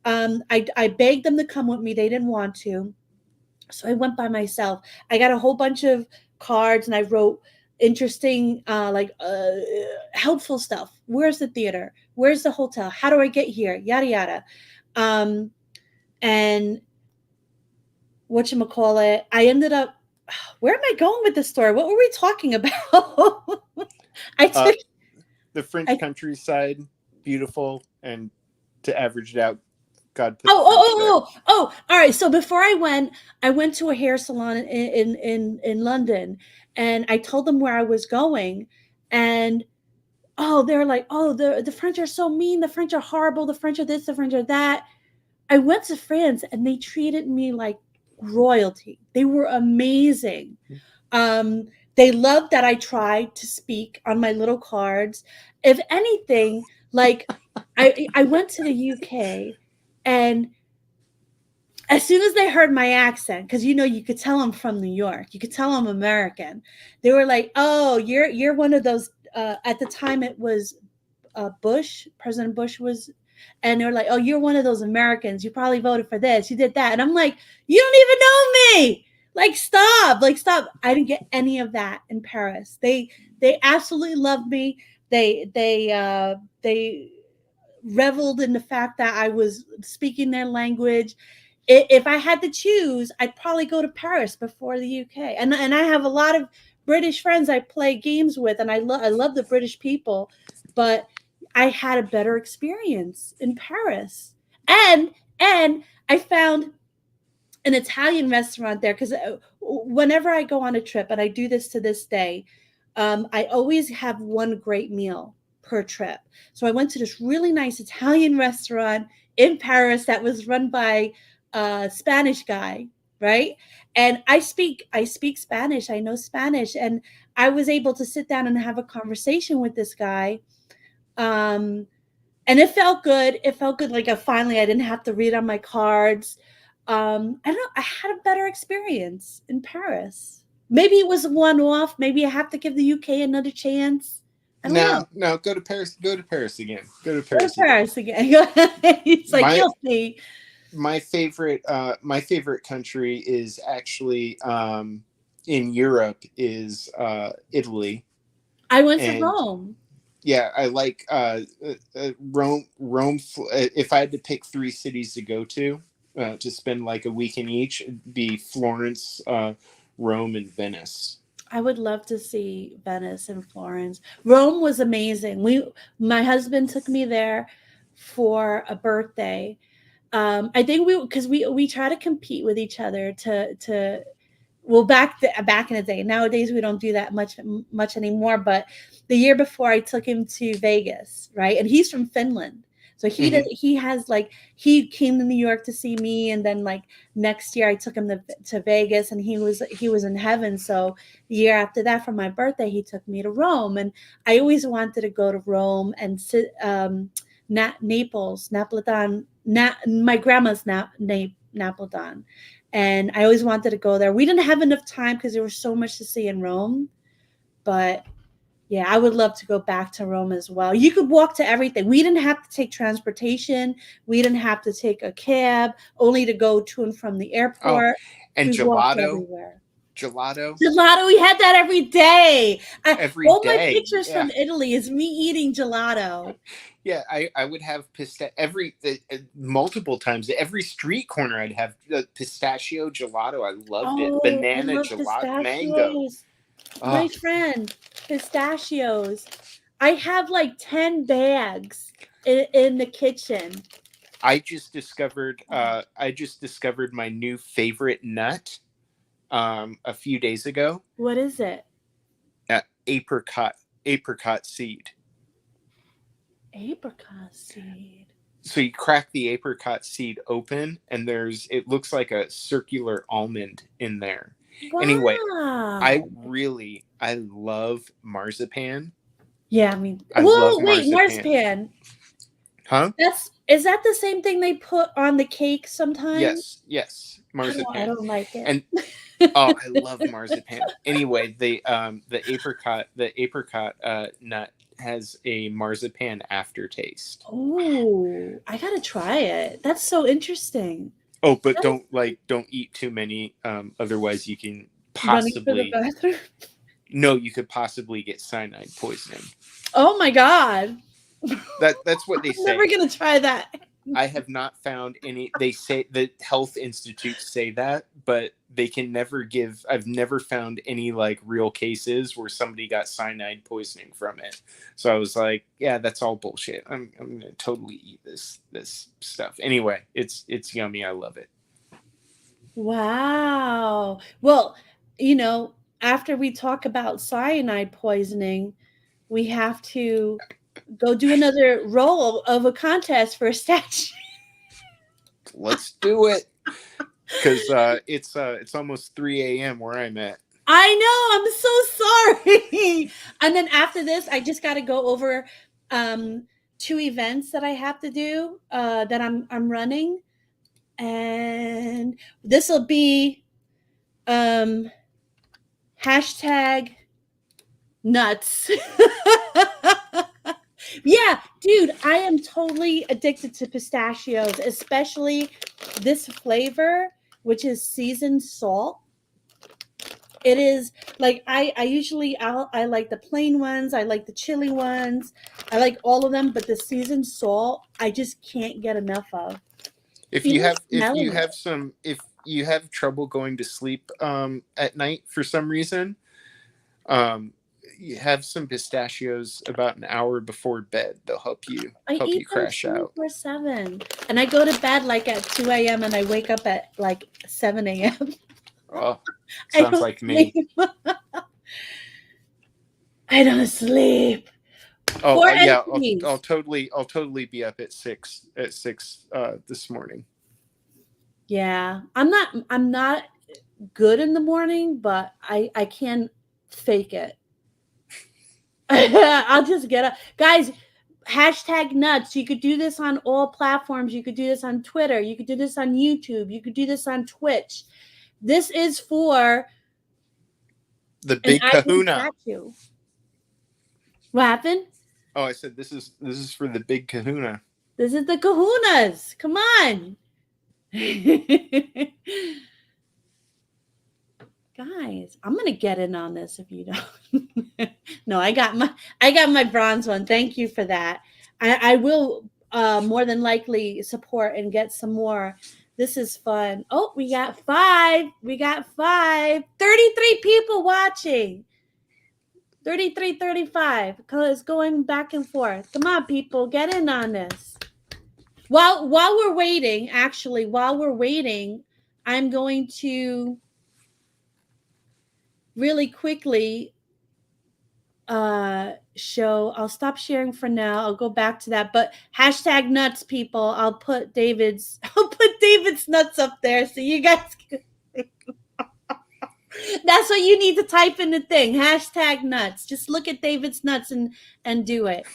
I begged them to come with me. They didn't want to. So I went by myself. I got a whole bunch of cards and I wrote interesting, helpful stuff. Where's the theater? Where's the hotel? How do I get here? Yada, yada. And whatchamacallit, I ended up, where am I going with this story? What were we talking about?
The French countryside, beautiful, and to average it out, God put
all right. So before I went to a hair salon in London, and I told them where I was going, and they're like, the French are so mean, the French are horrible, the French are this, the French are that. I went to France and they treated me like royalty. They were amazing. They loved that I tried to speak on my little cards. If anything, like I went to the UK, and as soon as they heard my accent, because you could tell I'm from New York, you could tell I'm American. They were like, "Oh, you're one of those." At the time, it was President Bush was, and they were like, "Oh, you're one of those Americans. You probably voted for this. You did that." And I'm like, "You don't even know me. Like, stop. Like, stop." I didn't get any of that in Paris. They absolutely loved me. They reveled in the fact that I was speaking their language. If I had to choose, I'd probably go to Paris before the UK. And I have a lot of British friends I play games with, and I love the British people, but I had a better experience in Paris. And I found an Italian restaurant there, because whenever I go on a trip, and I do this to this day, I always have one great meal per trip. So I went to this really nice Italian restaurant in Paris that was run by a Spanish guy, right? And I speak Spanish. I know Spanish, and I was able to sit down and have a conversation with this guy. And it felt good. It felt good. Like finally, I didn't have to read on my cards. I don't know. I had a better experience in Paris. Maybe it was a one-off. Maybe I have to give the UK another chance. I don't know.
No, go to Paris. Go to Paris again.
Again. It's like, you'll see.
My favorite country is actually in Europe is Italy.
I went to Rome.
Yeah, I like Rome. If I had to pick 3 cities to go to spend like a week in each, it'd be Florence, Rome, and Venice.
I would love to see Venice and Florence. Rome was amazing. My husband took me there for a birthday. I think because we try to compete with each other to well, back in the day. Nowadays we don't do that much anymore. But the year before, I took him to Vegas, right? And he's from Finland, so
Mhm.
he came to New York to see me, and then like next year I took him to Vegas, and he was in heaven. So the year after that, for my birthday, he took me to Rome, and I always wanted to go to Rome and sit Naples, Napolitan. My grandma's Napolitan. And I always wanted to go there. We didn't have enough time because there was so much to see in Rome. But yeah, I would love to go back to Rome as well. You could walk to everything. We didn't have to take transportation. We didn't have to take a cab, only to go to and from the
Oh,
airport.
and
We walked
gelato.
everywhere.
Gelato
Gelato, we had that every day.
every
All my
day.
pictures
Yeah.
from Italy is me eating gelato.
Yeah, I would have multiple times. Every street corner, I'd have pistachio gelato. I loved it.
Oh, I
Banana
love
gelato, mango.
pistachios. My
Oh,
friend, pistachios. I have like 10 bags in the kitchen.
I just discovered my new favorite nut a few days ago.
What is it?
Apricot seed.
Apricot seed.
So you crack the apricot seed open, and it looks like a circular almond in there.
Wow.
Anyway, I love marzipan.
Yeah, I mean,
I
whoa,
love
wait,
marzipan.
marzipan.
Huh?
Is that the same thing they put on the cake sometimes?
Yes, marzipan.
I don't like it.
And oh, I love marzipan. Anyway, the apricot nut has a marzipan aftertaste.
Oh, I gotta try it. That's so interesting.
Oh, but don't eat too many. Otherwise, you can
Running for the
possibly
bathroom.
no, you could possibly get cyanide poisoning.
Oh my God.
That's what they say.
I'm never gonna try that.
I have not found any. They say the health institutes say that, but they can never give. I've never found any like real cases where somebody got cyanide poisoning from it. So I was like, yeah, that's all bullshit. I'm gonna totally eat this stuff. Anyway, it's yummy. I love it.
Wow. Well, after we talk about cyanide poisoning, we have to go do another roll of a contest for a statue.
Let's do it. Because it's almost 3 a.m. where I'm at.
I know. I'm so sorry. And then after this, I just got to go over 2 events that I have to do that I'm running, and this will be hashtag nuts. Yeah, dude, I am totally addicted to pistachios, especially this flavor, which is seasoned salt. It is like I like the plain ones, I like the chili ones, I like all of them, but the seasoned salt I just can't get enough of.
If you have trouble going to sleep at night for some reason, you have some pistachios about an hour before bed. They'll help you crash out.
24/7, and I go to bed like at 2 a.m. and I wake up at like 7 a.m.
Oh, sounds like me.
I don't sleep.
Oh yeah, I'll totally be up at 6 this morning.
Yeah, I'm not good in the morning, but I can fake it. I'll just get up. Guys, hashtag nuts. You could do this on all platforms. You could do this on Twitter. You could do this on YouTube. You could do this on Twitch. This is for
the big kahuna.
What happened?
Oh, I said this is for the big kahuna.
This is the kahunas. Come on. Guys, I'm going to get in on this if you don't. No, I got my bronze one. Thank you for that. I will more than likely support and get some more. This is fun. Oh, we got 5. We got 5. 33 people watching. 33, 35. It's going back and forth. Come on, people, get in on this. While we're waiting, I'm going to really quickly show. I'll stop sharing for now. I'll go back to that. But hashtag nuts, people. I'll put David's nuts up there so you guys can. That's what you need to type in the thing. Hashtag nuts. Just look at David's nuts and do it.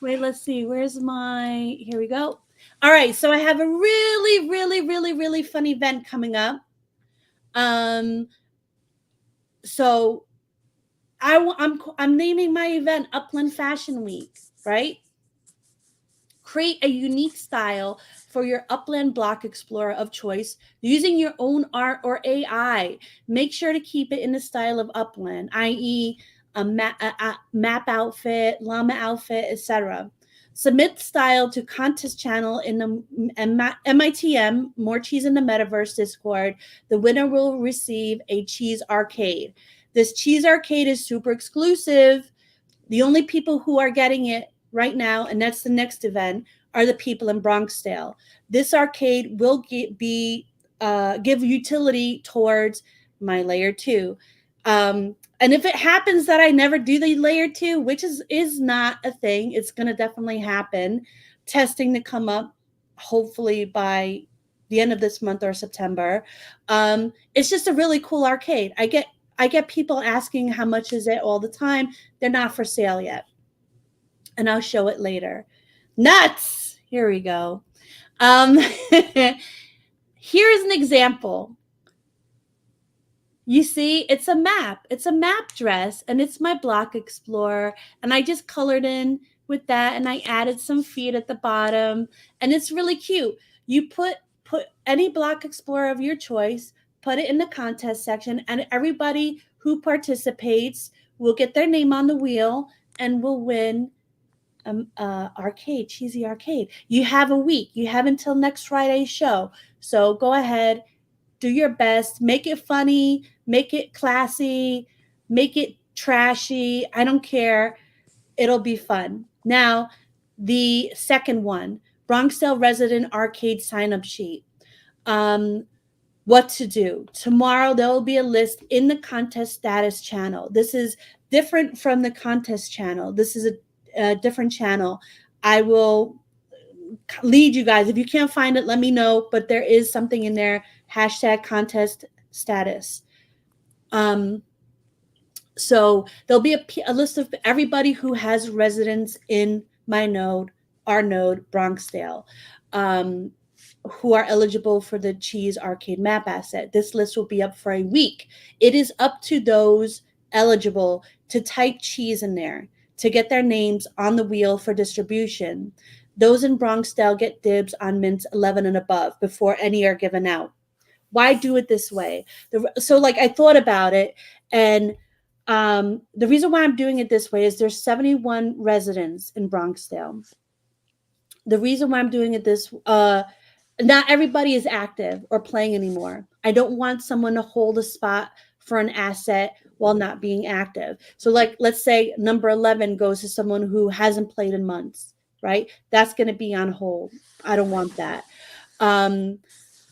Wait, let's see. Where's my? Here we go. All right. So I have a really, really, really, really fun event coming up. So I'm naming my event Upland Fashion Week, right? Create a unique style for your Upland block explorer of choice using your own art or AI. Make sure to keep it in the style of Upland, i.e., a map outfit, llama outfit, etc. Submit style to contest channel in the MITM, More Cheese in the Metaverse Discord. The winner will receive a cheese arcade. This cheese arcade is super exclusive. The only people who are getting it right now, and that's the next event, are the people in Bronxdale. This arcade will give utility towards my layer 2. And if it happens that I never do the layer 2, which is not a thing, it's going to definitely happen. Testing to come up hopefully by the end of this month or September. It's just a really cool arcade. I get people asking how much is it all the time. They're not for sale yet. And I'll show it later. Nuts! Here we go. Here's an example. You see, it's a map. It's a map dress, and it's my block explorer. And I just colored in with that, and I added some feet at the bottom. And it's really cute. You put any block explorer of your choice, put it in the contest section, and everybody who participates will get their name on the wheel and will win arcade, cheesy arcade. You have a week. You have until next Friday's show. So go ahead, do your best, make it funny, make it classy, make it trashy. I don't care. It'll be fun. Now, the second one, Bronxdale Resident Arcade sign-up sheet. What to do. Tomorrow, there will be a list in the contest status channel. This is different from the contest channel. This is a different channel. I will lead you guys. If you can't find it, let me know. But there is something in there. Hashtag contest status. So there'll be a list of everybody who has residence in my node, our node, Bronxdale, who are eligible for the cheese arcade map asset. This list will be up for a week. It is up to those eligible to type cheese in there to get their names on the wheel for distribution. Those in Bronxdale get dibs on mints 11 and above before any are given out. Why do it this way? So I thought about it, and the reason why I'm doing it this way is there's 71 residents in Bronxdale. The reason why I'm doing it this not everybody is active or playing anymore. I don't want someone to hold a spot for an asset while not being active. So let's say number 11 goes to someone who hasn't played in months, right? That's going to be on hold. I don't want that.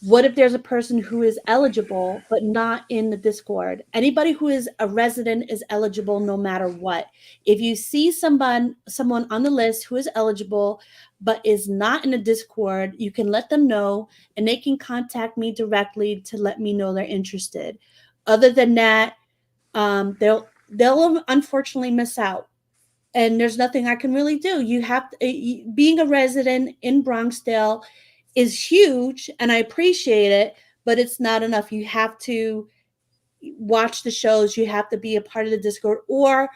What if there's a person who is eligible but not in the Discord? Anybody who is a resident is eligible no matter what. If you see someone on the list who is eligible but is not in the Discord, you can let them know, and they can contact me directly to let me know they're interested. Other than that, they'll unfortunately miss out. And there's nothing I can really do. You have to, being a resident in Bronxdale is huge, and I appreciate it, but it's not enough. You have to watch the shows. You have to be a part of the Discord, or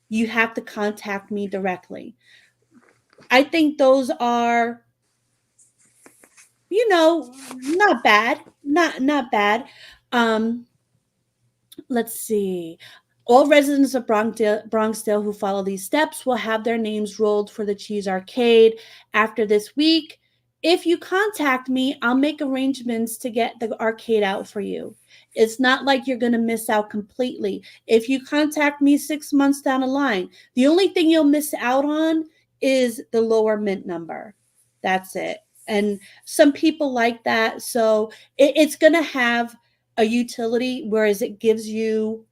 you have to contact me directly. I think those are, not bad. Not bad. Let's see. All residents of Bronxdale who follow these steps will have their names rolled for the Cheese Arcade after this week. If you contact me, I'll make arrangements to get the arcade out for you. It's not like you're going to miss out completely. If you contact me 6 months down the line, the only thing you'll miss out on is the lower mint number. That's it. And some people like that. So it's going to have a utility, whereas it gives you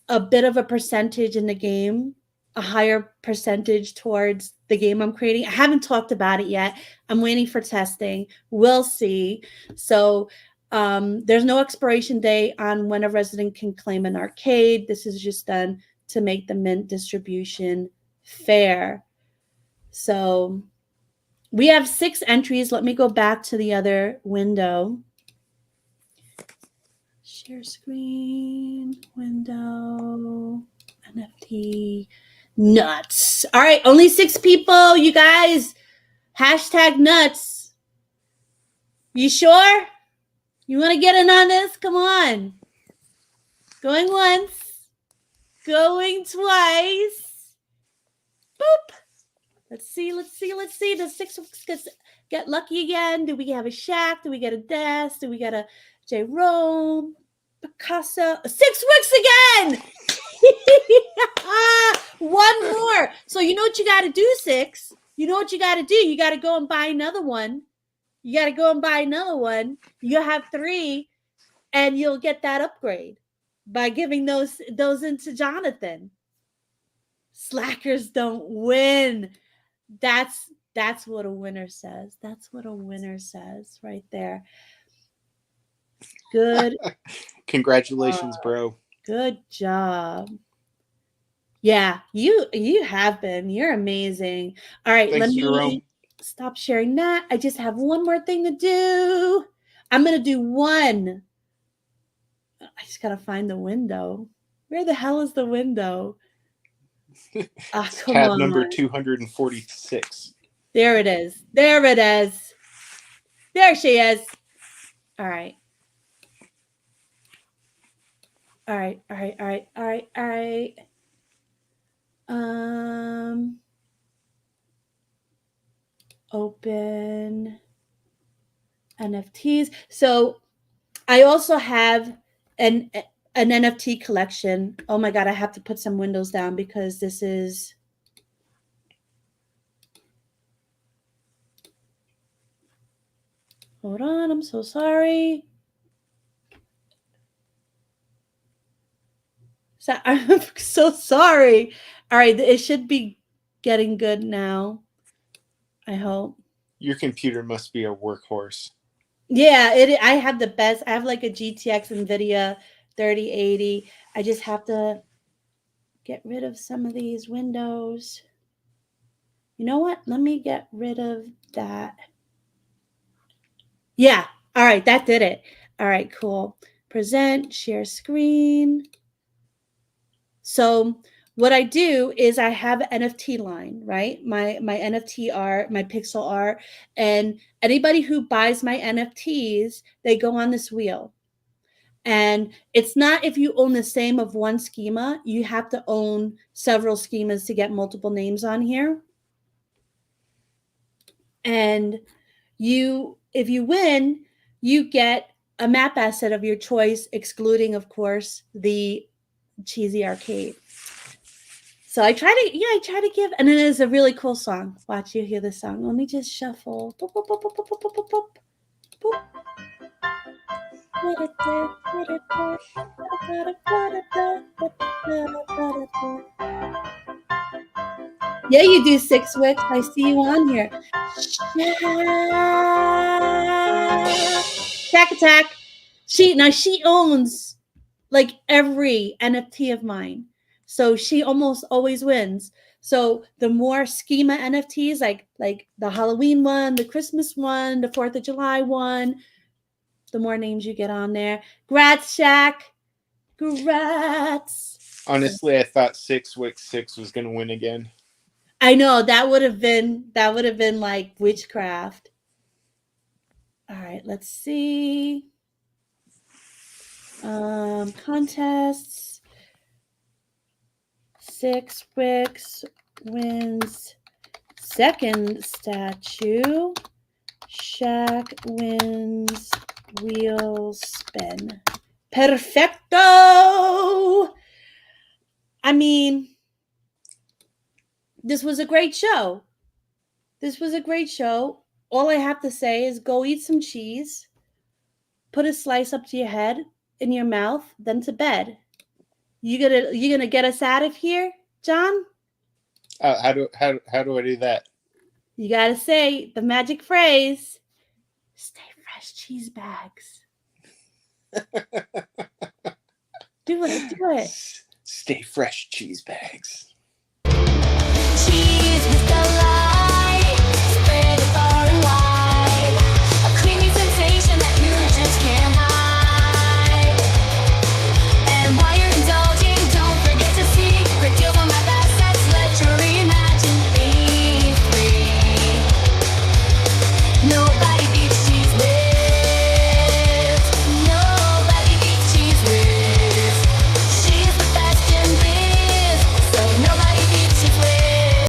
a bit of a percentage in the game, a higher percentage towards the game I'm creating. I haven't talked about it yet. I'm waiting for testing. We'll see. So there's no expiration date on when a resident can claim an arcade. This is just done to make the mint distribution fair. So we have 6 entries. Let me go back to the other window. Share screen, window, NFT, nuts. All right, only 6 people, you guys. Hashtag nuts. You sure? You want to get in on this? Come on. Going once. Going twice. Boop. Let's see. Does 6 get lucky again? Do we have a Shaq? Do we get a Des? Do we get a Jerome? Picasso? 6 weeks again! One more. So you know what you got to do, 6? You know what you got to do? You got to go and buy another one. You have 3, and you'll get that upgrade by giving those into Jonathon. Slackers don't win. That's what a winner says. That's what a winner says right there. Good.
Congratulations, bro.
Good job. Yeah, you have been. You're amazing. All right,
Thanks,
let me
Jerome.
stop sharing that. I just have one more thing to do. I'm going to do one. I just got to find the window. Where the hell is the window? Come
Tab
on.
number 246.
There it is. There it is. There she is. All right. All right. Open NFTs. So I also have an NFT collection. Oh my God, I have to put some windows down because this is. Hold on, I'm so sorry. So, I'm so sorry. All right, it should be getting good now. I hope.
Your computer must be a workhorse.
Yeah, I have the best. I have like a GTX NVIDIA 3080. I just have to get rid of some of these windows. You know what? Let me get rid of that. Yeah. All right. That did it. All right. Cool. Present, share screen. So what I do is I have an NFT line, right? My NFT art, my pixel art, and anybody who buys my NFTs, they go on this wheel. And it's not if you own the same of one schema, you have to own several schemas to get multiple names on here. And if you win, you get a map asset of your choice, excluding, of course, the cheesy arcade. So I try to give, and it is a really cool song. Watch, you hear this song. Let me just shuffle. Boop, boop, boop, boop, boop, boop, boop, boop, boop. Yeah, you do 6 wicks. I see you on here. Shack attack. She owns like every NFT of mine. So she almost always wins. So the more schema NFTs, like the Halloween one, the Christmas one, the 4th of July one, the more names you get on there. Grats, Shaq. Grats.
Honestly, I thought 6 was going to win again.
I know that would have been like witchcraft. All right, let's see. Contests. 6 wicks wins second statue. Shaq wins wheel spin. Perfecto! I mean, this was a great show. This was a great show. All I have to say is go eat some cheese, put a slice up to your head, in your mouth, then to bed. You gonna get us out of here, John?
How do I do that?
You gotta say the magic phrase. Stay fresh, cheese bags. Do it.
Stay fresh, cheese bags.
Cheese with the